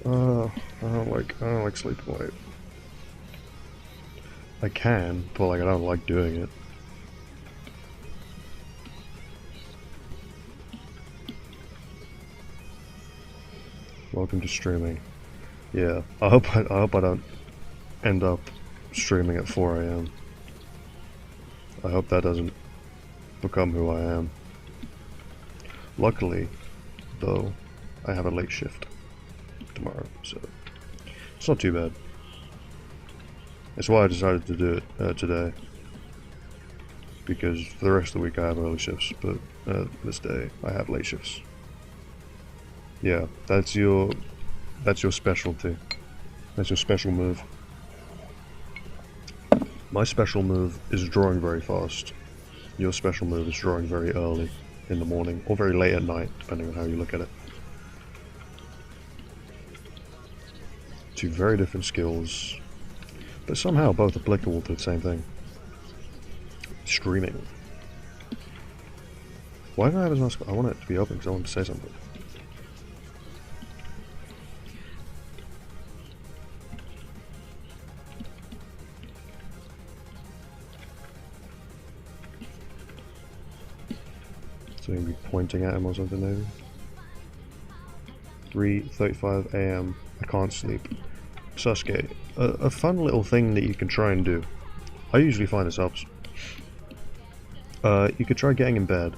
Speaker 1: I don't like sleeping late. I can, but like I don't like doing it. Welcome to streaming. Yeah, I hope I don't end up streaming at 4 AM. I hope that doesn't become who I am. Luckily, though, I have a late shift tomorrow, so it's not too bad. That's why I decided to do it today, because for the rest of the week I have early shifts, but this day I have late shifts. Yeah, that's your specialty. That's your special move. My special move is drawing very fast. Your special move is drawing very early in the morning, or very late at night, depending on how you look at it. Two very different skills, but somehow both applicable to the same thing. Streaming. Why don't I have as much? I want it to be open because I want to say something. So you'll be pointing at him or something maybe. 3:35 AM. I can't sleep. Sasuke, a fun little thing that you can try and do. I usually find this helps. You could try getting in bed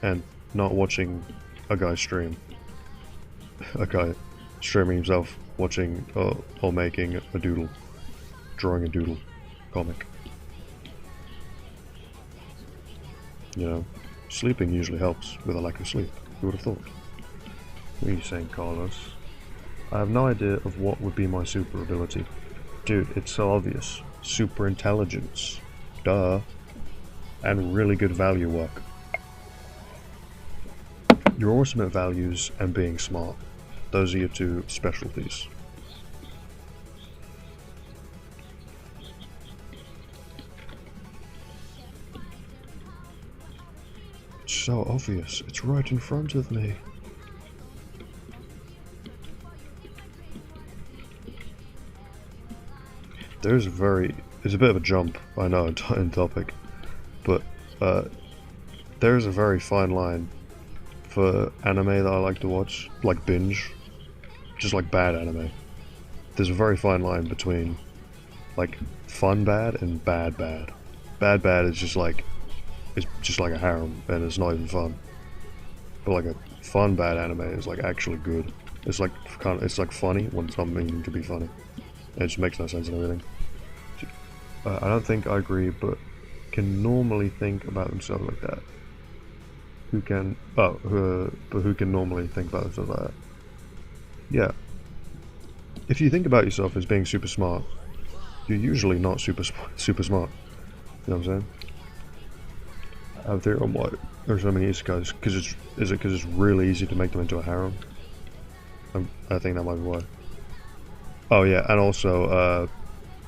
Speaker 1: and not watching a guy stream. A guy streaming himself watching or making a doodle. Drawing a doodle comic. You know, sleeping usually helps with a lack of sleep. Who would have thought? What are you saying, Carlos? I have no idea of what would be my super ability. Dude, it's so obvious. Super intelligence. Duh. And really good value work. Your awesome at values and being smart. Those are your two specialties. It's so obvious. It's right in front of me. There's a bit of a jump, I know, in topic, but there's a very fine line for anime that I like to watch, like binge, just like bad anime. There's a very fine line between like fun bad and bad bad. Bad bad is just like a harem and it's not even fun. But like a fun bad anime is like actually good. It's like funny when it's not meaning to be funny. It just makes no sense and everything. I don't think I agree, but can normally think about themselves like that. Who can normally think about themselves like that? Yeah. If you think about yourself as being super smart, you're usually not super smart. You know what I'm I have a theory on why there's so many isekais. Is it because it's really easy to make them into a harem? I think that might be why. Oh yeah, and also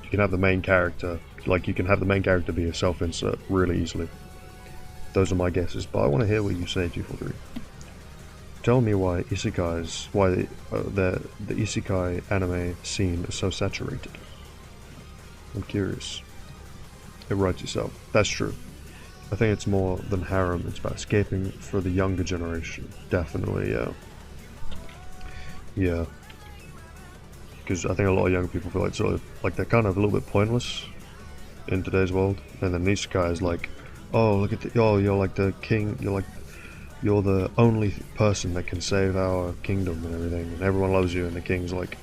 Speaker 1: you can have the main character, like you can have the main character be a self-insert really easily. Those are my guesses, but I want to hear what you say, 243. Tell me why isekais, why the isekai anime scene is so saturated. I'm curious. It writes itself. That's true. I think it's more than harem, it's about escaping for the younger generation. Definitely, yeah. Yeah. Because I think a lot of young people feel like sort of, like they're kind of a little bit pointless in today's world. And then isekai is like, oh, look at the, oh, you're like the king, you're the only person that can save our kingdom and everything. And everyone loves you and the king's like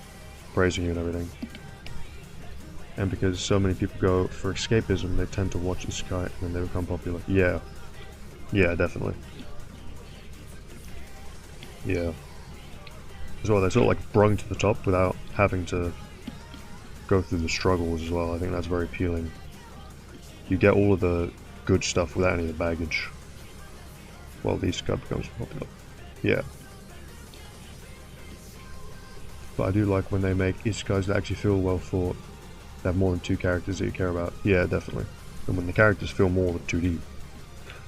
Speaker 1: praising you and everything. And because so many people go for escapism, they tend to watch isekai and then they become popular. Yeah. Yeah, definitely. Yeah. As well, they're sort of like brung to the top without having to go through the struggles as well. I think that's very appealing. You get all of the good stuff without any of the baggage. Well, the isekai becomes popular. Yeah. But I do like when they make isekais that actually feel well thought. They have more than two characters that you care about. Yeah, definitely. And when the characters feel more than 2D.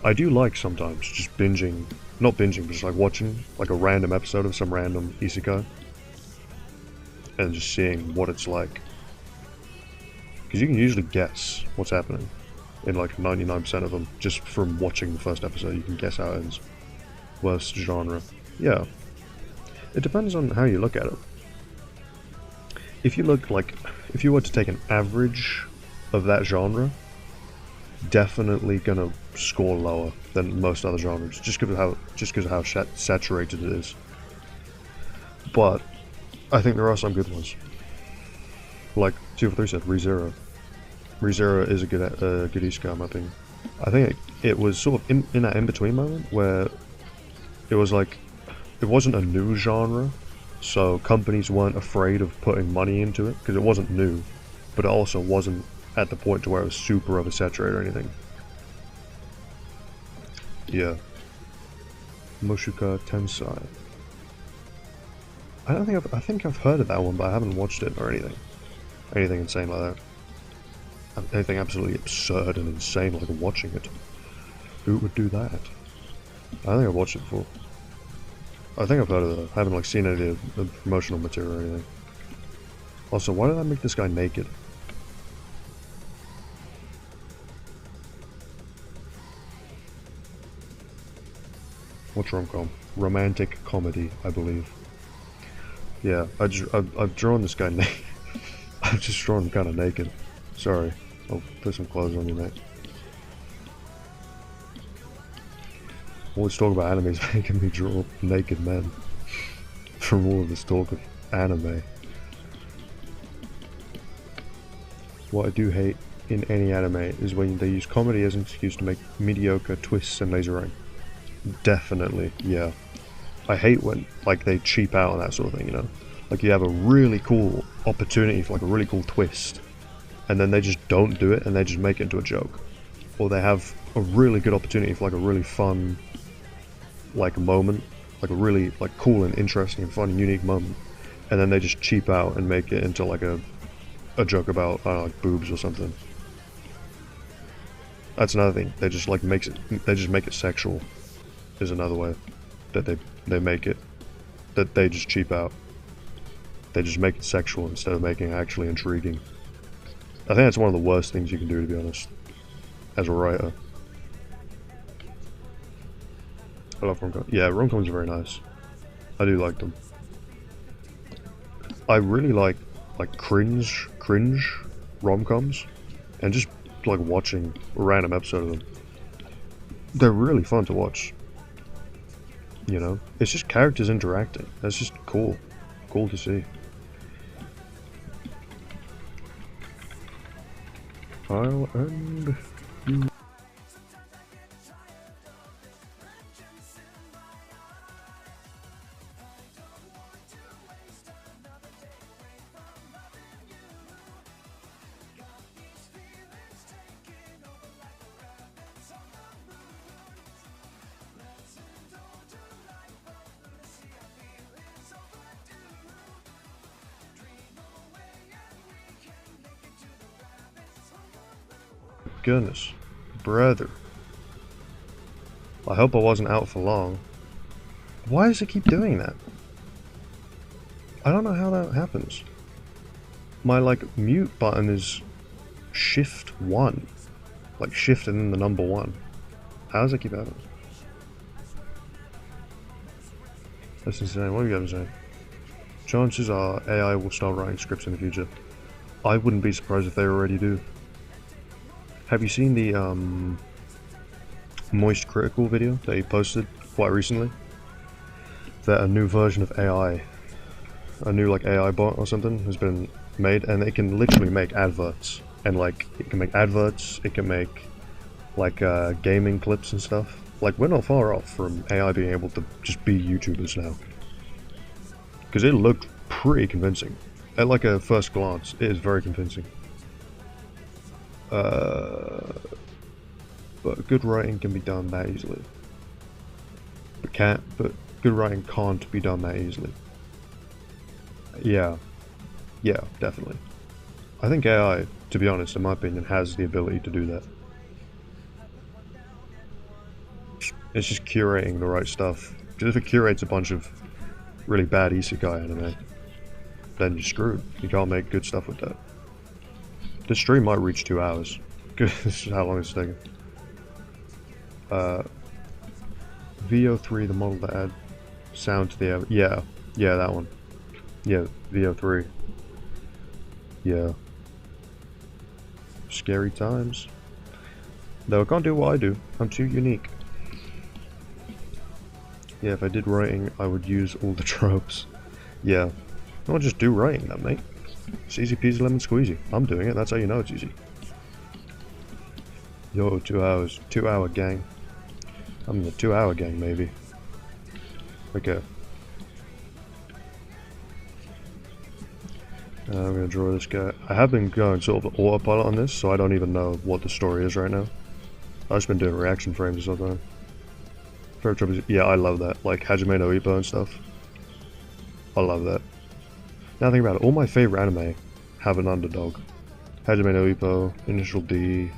Speaker 1: I do like sometimes just binging, not binging, but just like watching like a random episode of some random isekai. And just seeing what it's like. Because you can usually guess what's happening in like 99% of them. Just from watching the first episode, you can guess how it ends. Worst genre. Yeah. It depends on how you look at it. If you look like, if you were to take an average of that genre, definitely gonna score lower than most other genres, just because of how saturated it is. But I think there are some good ones. Like 243 said, ReZero. ReZero is a good isekai in my opinion. I think it was sort of in that in-between moment where it was like, it wasn't a new genre, so companies weren't afraid of putting money into it, because it wasn't new, but it also wasn't at the point to where it was super oversaturated or anything. Yeah. Mushoku Tensei. I think I've heard of that one, but I haven't watched it or anything. Anything insane like that. Anything absolutely absurd and insane like watching it. Who would do that? I think I've watched it before. I think I've heard of it. I haven't like seen any of the promotional material or anything. Also, why did I make this guy naked? What's rom-com? Romantic comedy, I believe. Yeah, I've drawn this guy naked. I've just drawn him kind of naked. Sorry, I'll put some clothes on you, mate. All this talk about anime is making me draw naked men. From all of this talk of anime. What I do hate in any anime is when they use comedy as an excuse to make mediocre twists and lasering. Definitely, yeah. I hate when like they cheap out on that sort of thing, you know? Like you have a really cool opportunity for like a really cool twist, and then they just don't do it and they just make it into a joke. Or they have a really good opportunity for like a really fun like moment, like a really like cool and interesting and fun and unique moment, and then they just cheap out and make it into like a joke about I don't know, like boobs or something. That's another thing. They just like make it sexual. Is another way that they make it, that they just cheap out. They just make it sexual instead of making it actually intriguing. I think that's one of the worst things you can do, to be honest, as a writer. I love rom-coms. Yeah, rom-coms are very nice. I do like them. I really like cringe rom-coms, and just like watching a random episode of them. They're really fun to watch. You know, it's just characters interacting. That's just cool. Cool to see. I'll end you. goodness. Brother. I hope I wasn't out for long. Why does it keep doing that? I don't know how that happens. My, like, mute button is Shift 1. Like, Shift and then the number 1. How does it keep happening? That's insane. What are you guys saying? Chances are AI will start writing scripts in the future. I wouldn't be surprised if they already do. Have you seen the Moist Critical video that he posted quite recently? That a new version of AI, a new like AI bot or something has been made, and it can literally make adverts. And like, it can make adverts, it can make like gaming clips and stuff. Like, we're not far off from AI being able to just be YouTubers now. Because it looked pretty convincing. At like a first glance, it is very convincing. But good writing can be done that easily. But good writing can't be done that easily. Yeah, definitely. I think AI, to be honest, in my opinion, has the ability to do that. It's just curating the right stuff. Because if it curates a bunch of really bad isekai anime, then you're screwed. You can't make good stuff with that. This stream might reach 2 hours. This is how long it's taking. VO3, the model that add sound to the... Yeah, that one. Yeah, VO3. Yeah. Scary times. Though I can't do what I do. I'm too unique. Yeah, if I did writing, I would use all the tropes. Yeah. I'll just do writing then, mate. It's easy peasy lemon squeezy. I'm doing it, that's how you know it's easy. Yo, 2 hours. 2 hour gang. I'm in the 2 hour gang, maybe. Okay. I'm gonna draw this guy. I have been going sort of autopilot on this, so I don't even know what the story is right now. I've just been doing reaction frames or something. Yeah, I love that. Like Hajime no Ippo and stuff. I love that. Now think about it, all my favorite anime have an underdog. Hajime no Ippo, Initial D.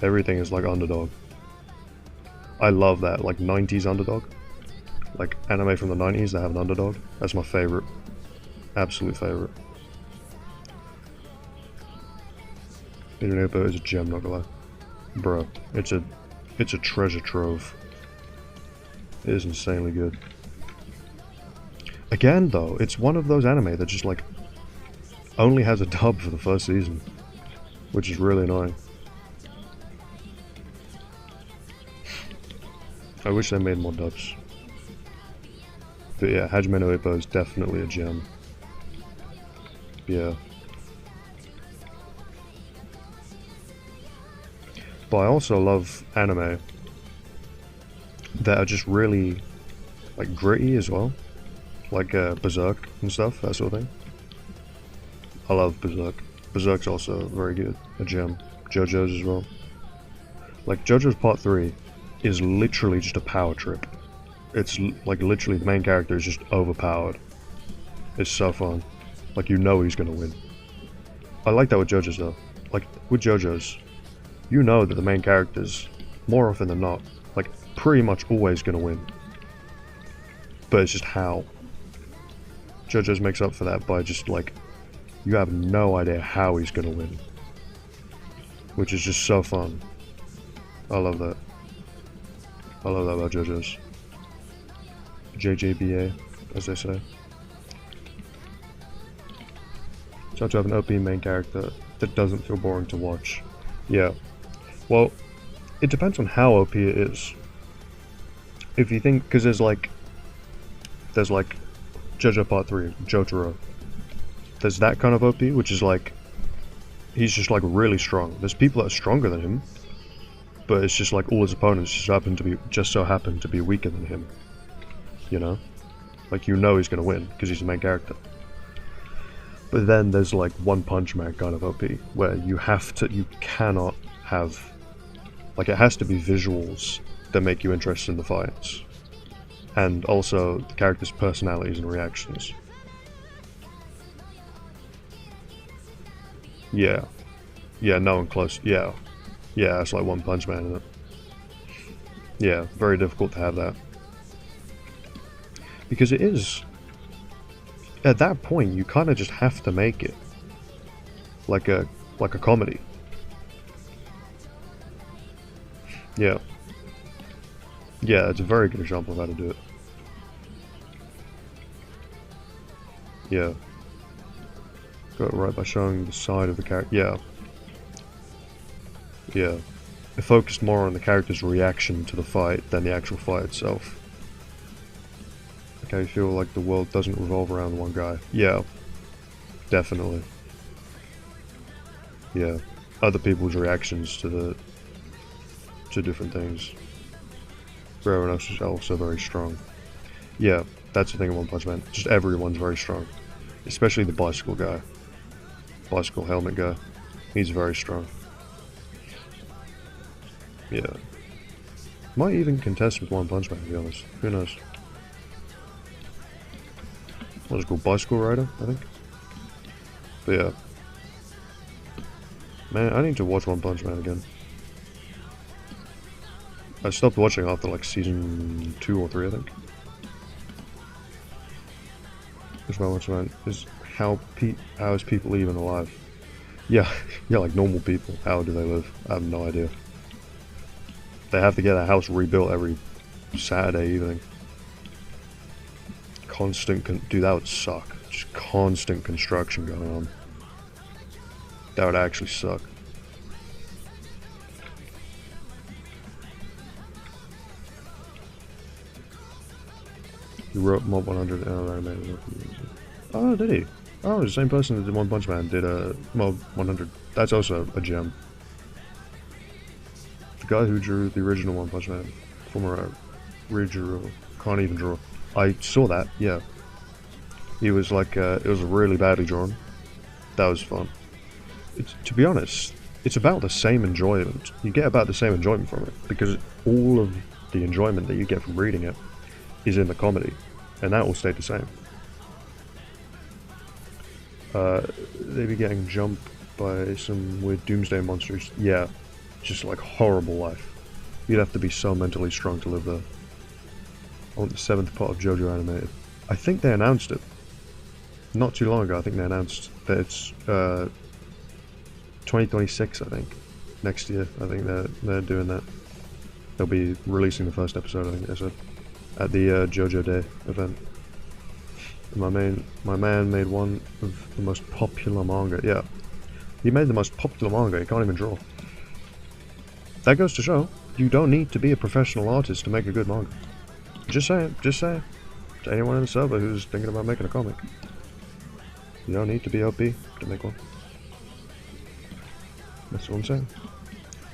Speaker 1: Everything is like underdog. I love that, like 90s underdog. Like anime from the 90s that have an underdog. That's my favorite. Absolute favorite. Hajime no Ippo is a gem, not gonna lie. Bro, it's a treasure trove. It is insanely good. Again though, it's one of those anime that just like only has a dub for the first season, which is really annoying. I wish they made more dubs. But yeah, Hajime no Ippo is definitely a gem. Yeah. But I also love anime that are just really like gritty as well. Like Berserk and stuff, that sort of thing. I love Berserk. Berserk's also very good, a gem. JoJo's as well. Like JoJo's Part 3 is literally just a power trip. It's like literally the main character is just overpowered. It's so fun. Like you know he's gonna win. I like that with JoJo's though. Like with JoJo's, you know that the main character's more often than not, like pretty much always gonna win. But it's just how. JoJo's makes up for that by just like, you have no idea how he's gonna win. Which is just so fun. I love that. I love that about JoJo's. JJBA, as they say. It's hard to have an OP main character that doesn't feel boring to watch. Yeah. Well, it depends on how OP it is. If you think, because there's like JoJo Part 3, Jotaro. There's that kind of OP, which is like, he's just like really strong. There's people that are stronger than him, but it's just like all his opponents just so happen to be weaker than him. You know? Like you know he's gonna win, because he's the main character. But then there's like One Punch Man kind of OP, where you cannot have, like it has to be visuals that make you interested in the fights. And also the characters' personalities and reactions. Yeah. Yeah, no one close. Yeah. Yeah, it's like One Punch Man, isn't it? Yeah, very difficult to have that. Because it is... At that point, you kind of just have to make it. Like a comedy. Yeah. Yeah, it's a very good example of how to do it. Yeah. Got it right by showing the side of the character. Yeah. Yeah. It focused more on the character's reaction to the fight than the actual fight itself. Like how you feel like the world doesn't revolve around one guy. Yeah. Definitely. Yeah. Other people's reactions to different things. Everyone else is also very strong. Yeah, that's the thing in One Punch Man. Just everyone's very strong. Especially the bicycle guy. Bicycle helmet guy. He's very strong. Yeah. Might even contest with One Punch Man, to be honest. Who knows? What's it called? Bicycle Rider, I think? But yeah. Man, I need to watch One Punch Man again. I stopped watching after like season 2 or 3, I think. This One Punch Man is how is people even alive? Yeah, yeah, like normal people. How do they live? I have no idea. They have to get a house rebuilt every Saturday evening. Dude, that would suck. Just constant construction going on. That would actually suck. He wrote Mob 100 and I made it. Oh, did he? Oh, the same person that did One Punch Man did Mob 100. That's also a gem. The guy who drew the original One Punch Man, former redrew, can't even draw. I saw that, yeah. He was like, it was really badly drawn. That was fun. To be honest, it's about the same enjoyment. You get about the same enjoyment from it, because all of the enjoyment that you get from reading it is in the comedy, and that will stay the same. They be getting jumped by some weird doomsday monsters. Yeah, just like horrible life. You'd have to be so mentally strong to live there. I want the 7th part of JoJo animated. I think they announced it. Not too long ago, I think they announced that it's 2026, I think. Next year, I think they're doing that. They'll be releasing the first episode, I think they said, at the JoJo Day event. My man made one of the most popular manga. Yeah, he made the most popular manga. He can't even draw. That goes to show you don't need to be a professional artist to make a good manga. Just saying. Just saying. To anyone in the server who's thinking about making a comic, you don't need to be OP to make one. That's what I'm saying.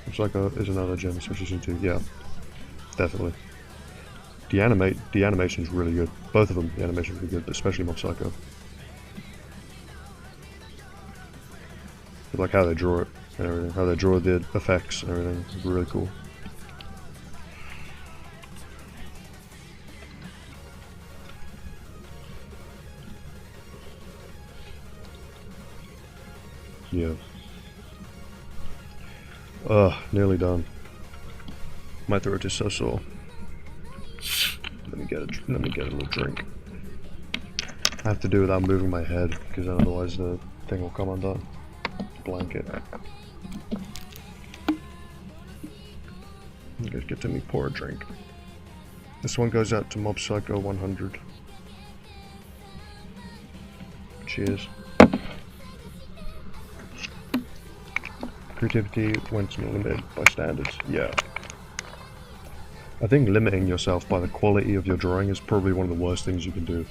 Speaker 1: Looks like is another gem, especially season 2. Yeah, definitely. The animation's really good. Both of them, the animation's really good, but especially Mob Psycho. I like how they draw it and everything. How they draw the effects and everything. It's really cool. Yeah. Nearly done. My throat is so sore. Let me get a little drink. I have to do it without moving my head, because otherwise the thing will come undone. Blanket. You guys get to me pour a drink. This one goes out to Mob Psycho 100. Cheers. Creativity went limited by standards. Yeah. I think limiting yourself by the quality of your drawing is probably one of the worst things you can do.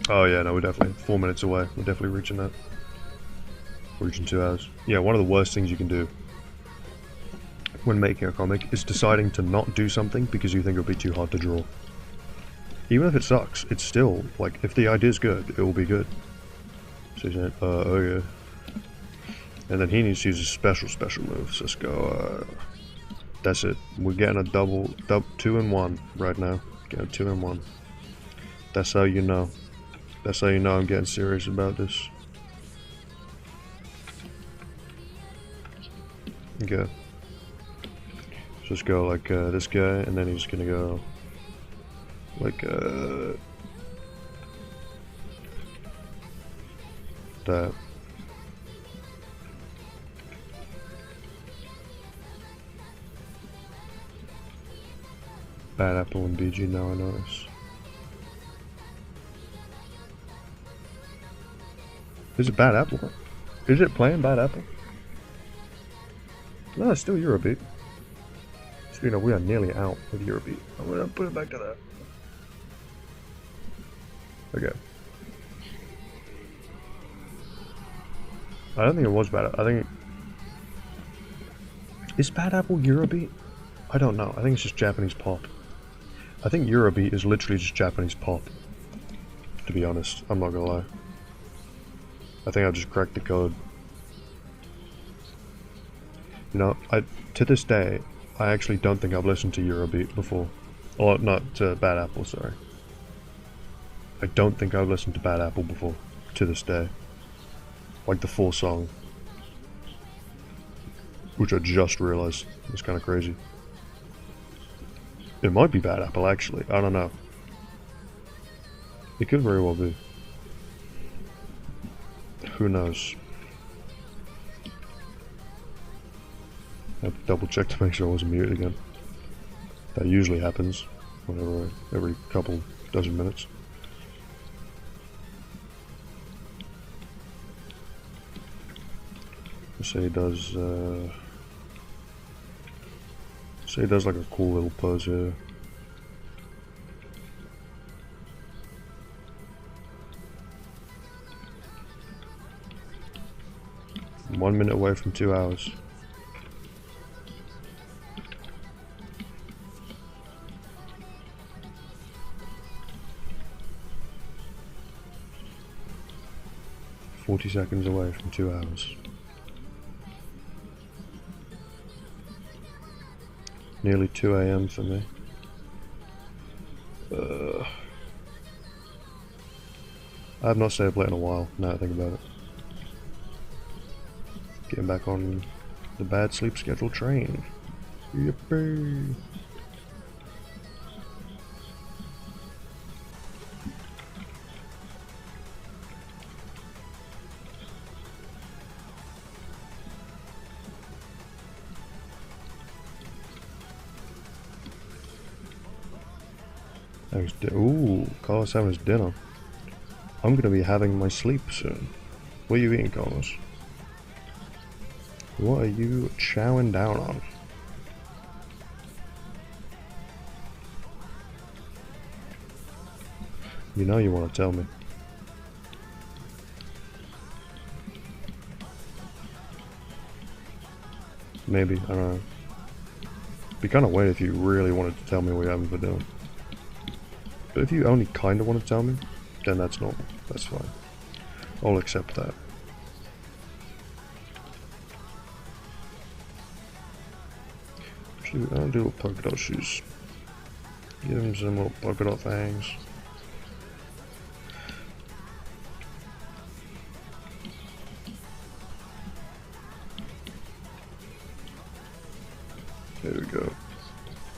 Speaker 1: Oh yeah, no, we're definitely 4 minutes away. We're definitely reaching that. We're reaching 2 hours. Yeah, one of the worst things you can do when making a comic is deciding to not do something because you think it'll be too hard to draw. Even if it sucks, it's still, like, if the idea's good, it will be good. So he's like, okay. And then he needs to use a special move. So let's go, that's it. We're getting a double 2 in 1 right now. Getting 2 in 1. That's how you know. That's how you know I'm getting serious about this. Okay. Just go like this guy, and then he's gonna go like that. Bad apple and BG now I notice. Is it bad apple? Is it playing bad apple? No, it's still Eurobeat. So, you know, we are nearly out with Eurobeat. I'm gonna put it back to that. Okay. I don't think it was bad. I think... Is bad apple Eurobeat? I don't know. I think it's just Japanese pop. I think Eurobeat is literally just Japanese pop. To be honest, I'm not gonna lie. I think I just cracked the code. You know, to this day, I actually don't think I've listened to Eurobeat before. Or not Bad Apple, sorry. I don't think I've listened to Bad Apple before, to this day. Like the full song. Which I just realized is kind of crazy. It might be Bad Apple, actually. I don't know. It could very well be. Who knows? I have to double check to make sure I wasn't muted again. That usually happens whenever every couple dozen minutes. Say he does like a cool little pose here. I'm 1 minute away from 2 hours. "40 seconds away from 2 hours. Nearly 2 AM for me. I have not saved late in a while, now I think about it. Getting back on the bad sleep schedule train. Yippee! Ooh, Carlos having his dinner. I'm gonna be having my sleep soon. What are you eating, Carlos? What are you chowing down on? You know you want to tell me. Maybe, I don't know. It'd be kind of weird if you really wanted to tell me what you're having for dinner. But if you only kind of want to tell me, then that's normal. That's fine. I'll accept that. Actually, I'll do little polka dot shoes. Give him some little polka dot things. There we go.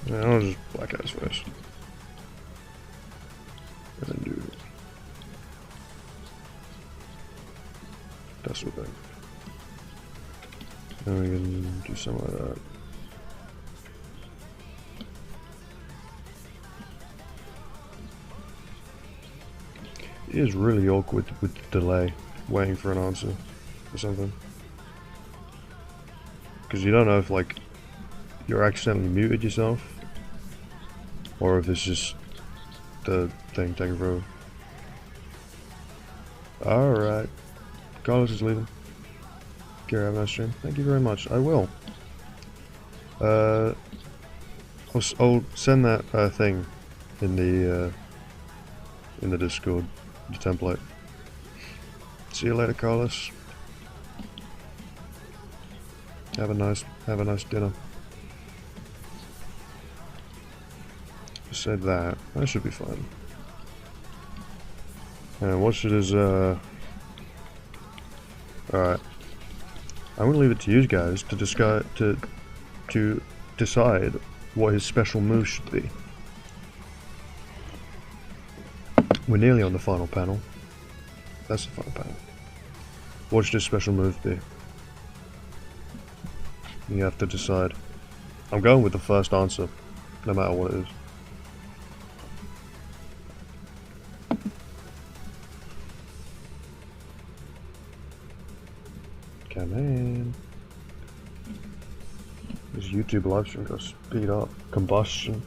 Speaker 1: And I'll just black out his face. And then do that's what thing. And we can do something like that. It is really awkward with the delay, waiting for an answer or something. Because you don't know if like you're accidentally muted yourself, or if it's just the thing taking forever. Alright. Carlos is leaving. Gary, have a nice stream. Thank you very much. I will. I'll send that thing in the Discord, the template. See you later, Carlos. Have a nice dinner. Just said that. That should be fine. And what should his alright. I'm gonna leave it to you guys to decide what his special move should be. We're nearly on the final panel. That's the final panel. What should his special move be? You have to decide. I'm going with the first answer, no matter what it is. Come in. This YouTube livestream got speed up. Combustion.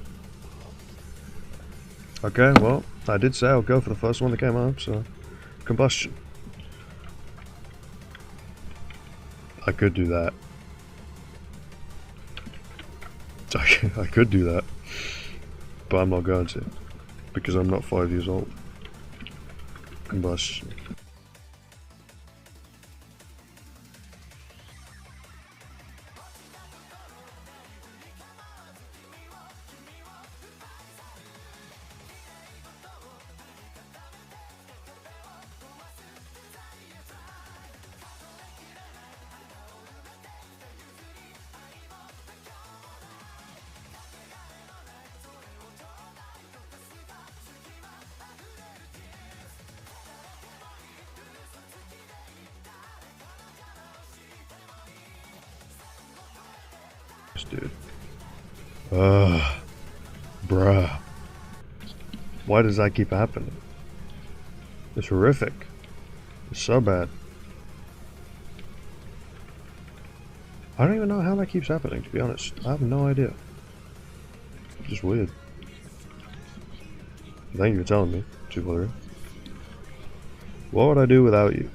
Speaker 1: Okay, well, I did say I'll go for the first one that came up, so... Combustion. I could do that. I could do that. But I'm not going to. Because I'm not 5 years old. Combustion. Dude. Bruh. Why does that keep happening? It's horrific. It's so bad. I don't even know how that keeps happening, to be honest. I have no idea. It's just weird. Thank you for telling me, 243. What would I do without you?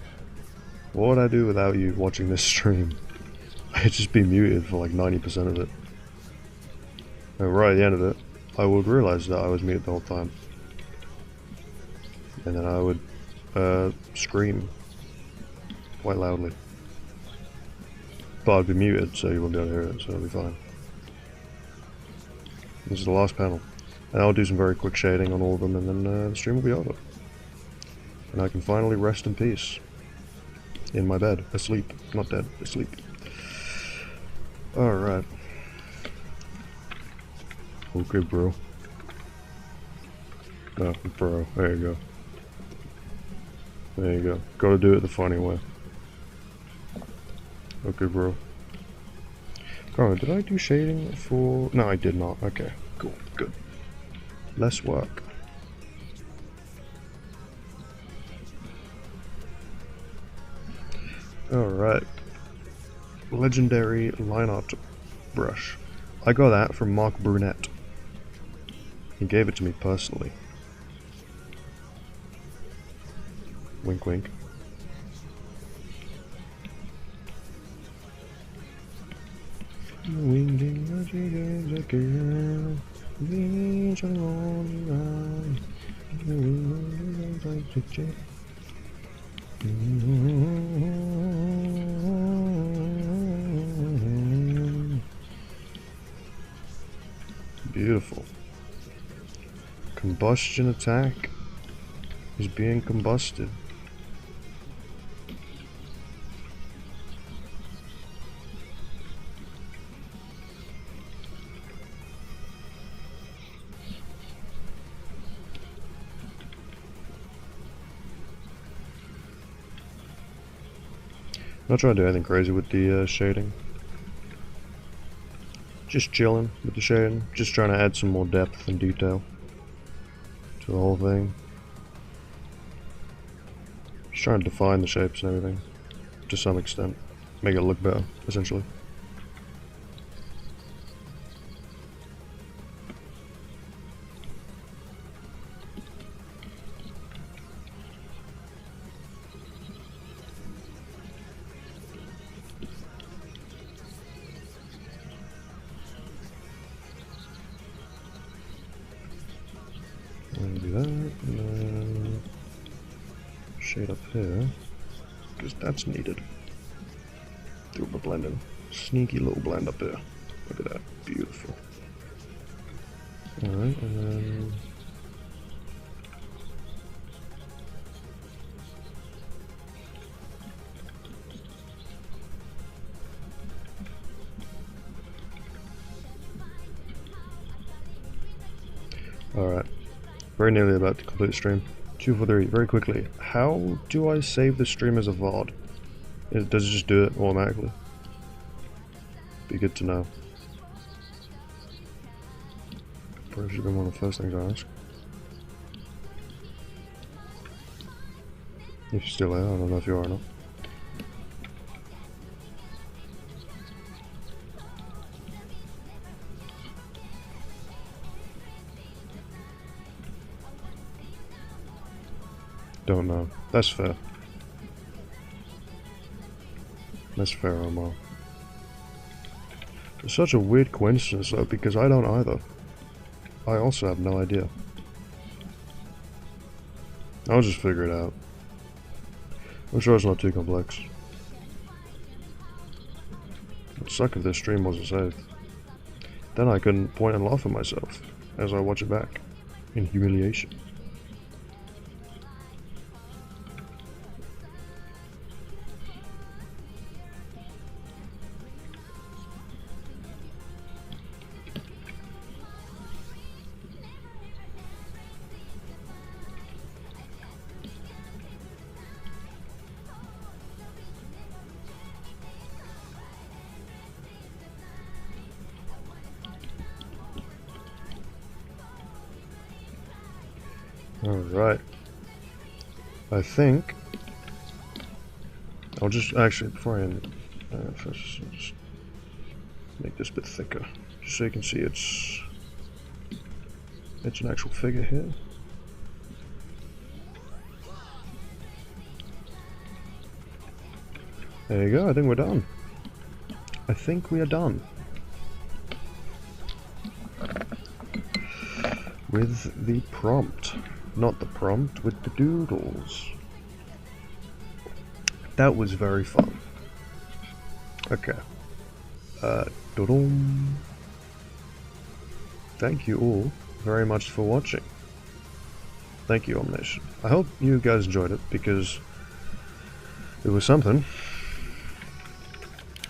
Speaker 1: What would I do without you watching this stream? I'd just be muted for like 90% of it. And right at the end of it, I would realize that I was muted the whole time. And then I would scream quite loudly. But I'd be muted, so you wouldn't be able to hear it, so it'll be fine. This is the last panel. And I'll do some very quick shading on all of them, and then the stream will be over. And I can finally rest in peace. In my bed, asleep. Not dead, asleep. Alright. Okay, bro. No, bro. There you go. There you go. Gotta do it the funny way. Okay, bro. Oh, did I do shading for... No, I did not. Okay, cool. Good. Less work. Alright. Legendary line art brush. I got that from Mark Brunette. He gave it to me personally. Wink wink. Beautiful. Combustion attack is being combusted. I'm not trying to do anything crazy with the shading. Just chilling with the shading. Just trying to add some more depth and detail to the whole thing. Just trying to define the shapes and everything to some extent. Make it look better, essentially. Do that, and then shade up here, because that's needed. Do a blending. Sneaky little blend up there. Look at that. Beautiful. Alright, and then... Alright. Very nearly about to complete the stream. 243, very quickly. How do I save the stream as a VOD? Does it just do it automatically? Be good to know. Probably should have been one of the first things I ask. If you're still there, I don't know if you are or not. Don't know. That's fair. That's fair, Omar. It's such a weird coincidence though, because I don't either. I also have no idea. I'll just figure it out. I'm sure it's not too complex. It'd suck if this stream wasn't saved. Then I couldn't point and laugh at myself as I watch it back in humiliation. Alright. I think I'll just actually before I end first I'll just make this a bit thicker. Just so you can see it's an actual figure here. There you go, I think we're done. I think we are done. With the prompt. Not the prompt, with the doodles. That was very fun. Okay. Dodom. Thank you all very much for watching. Thank you, Omnation. I hope you guys enjoyed it, because it was something.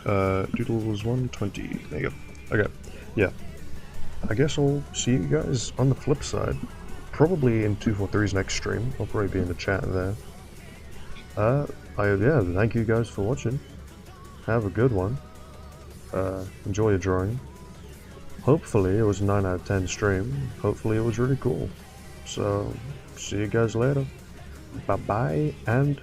Speaker 1: Doodles 120. There you go. Okay. Yeah. I guess I'll see you guys on the flip side. Probably in 243's next stream. I'll probably be in the chat there. Yeah, thank you guys for watching. Have a good one. Enjoy your drawing. Hopefully it was a 9 out of 10 stream. Hopefully it was really cool. So, see you guys later. Bye bye and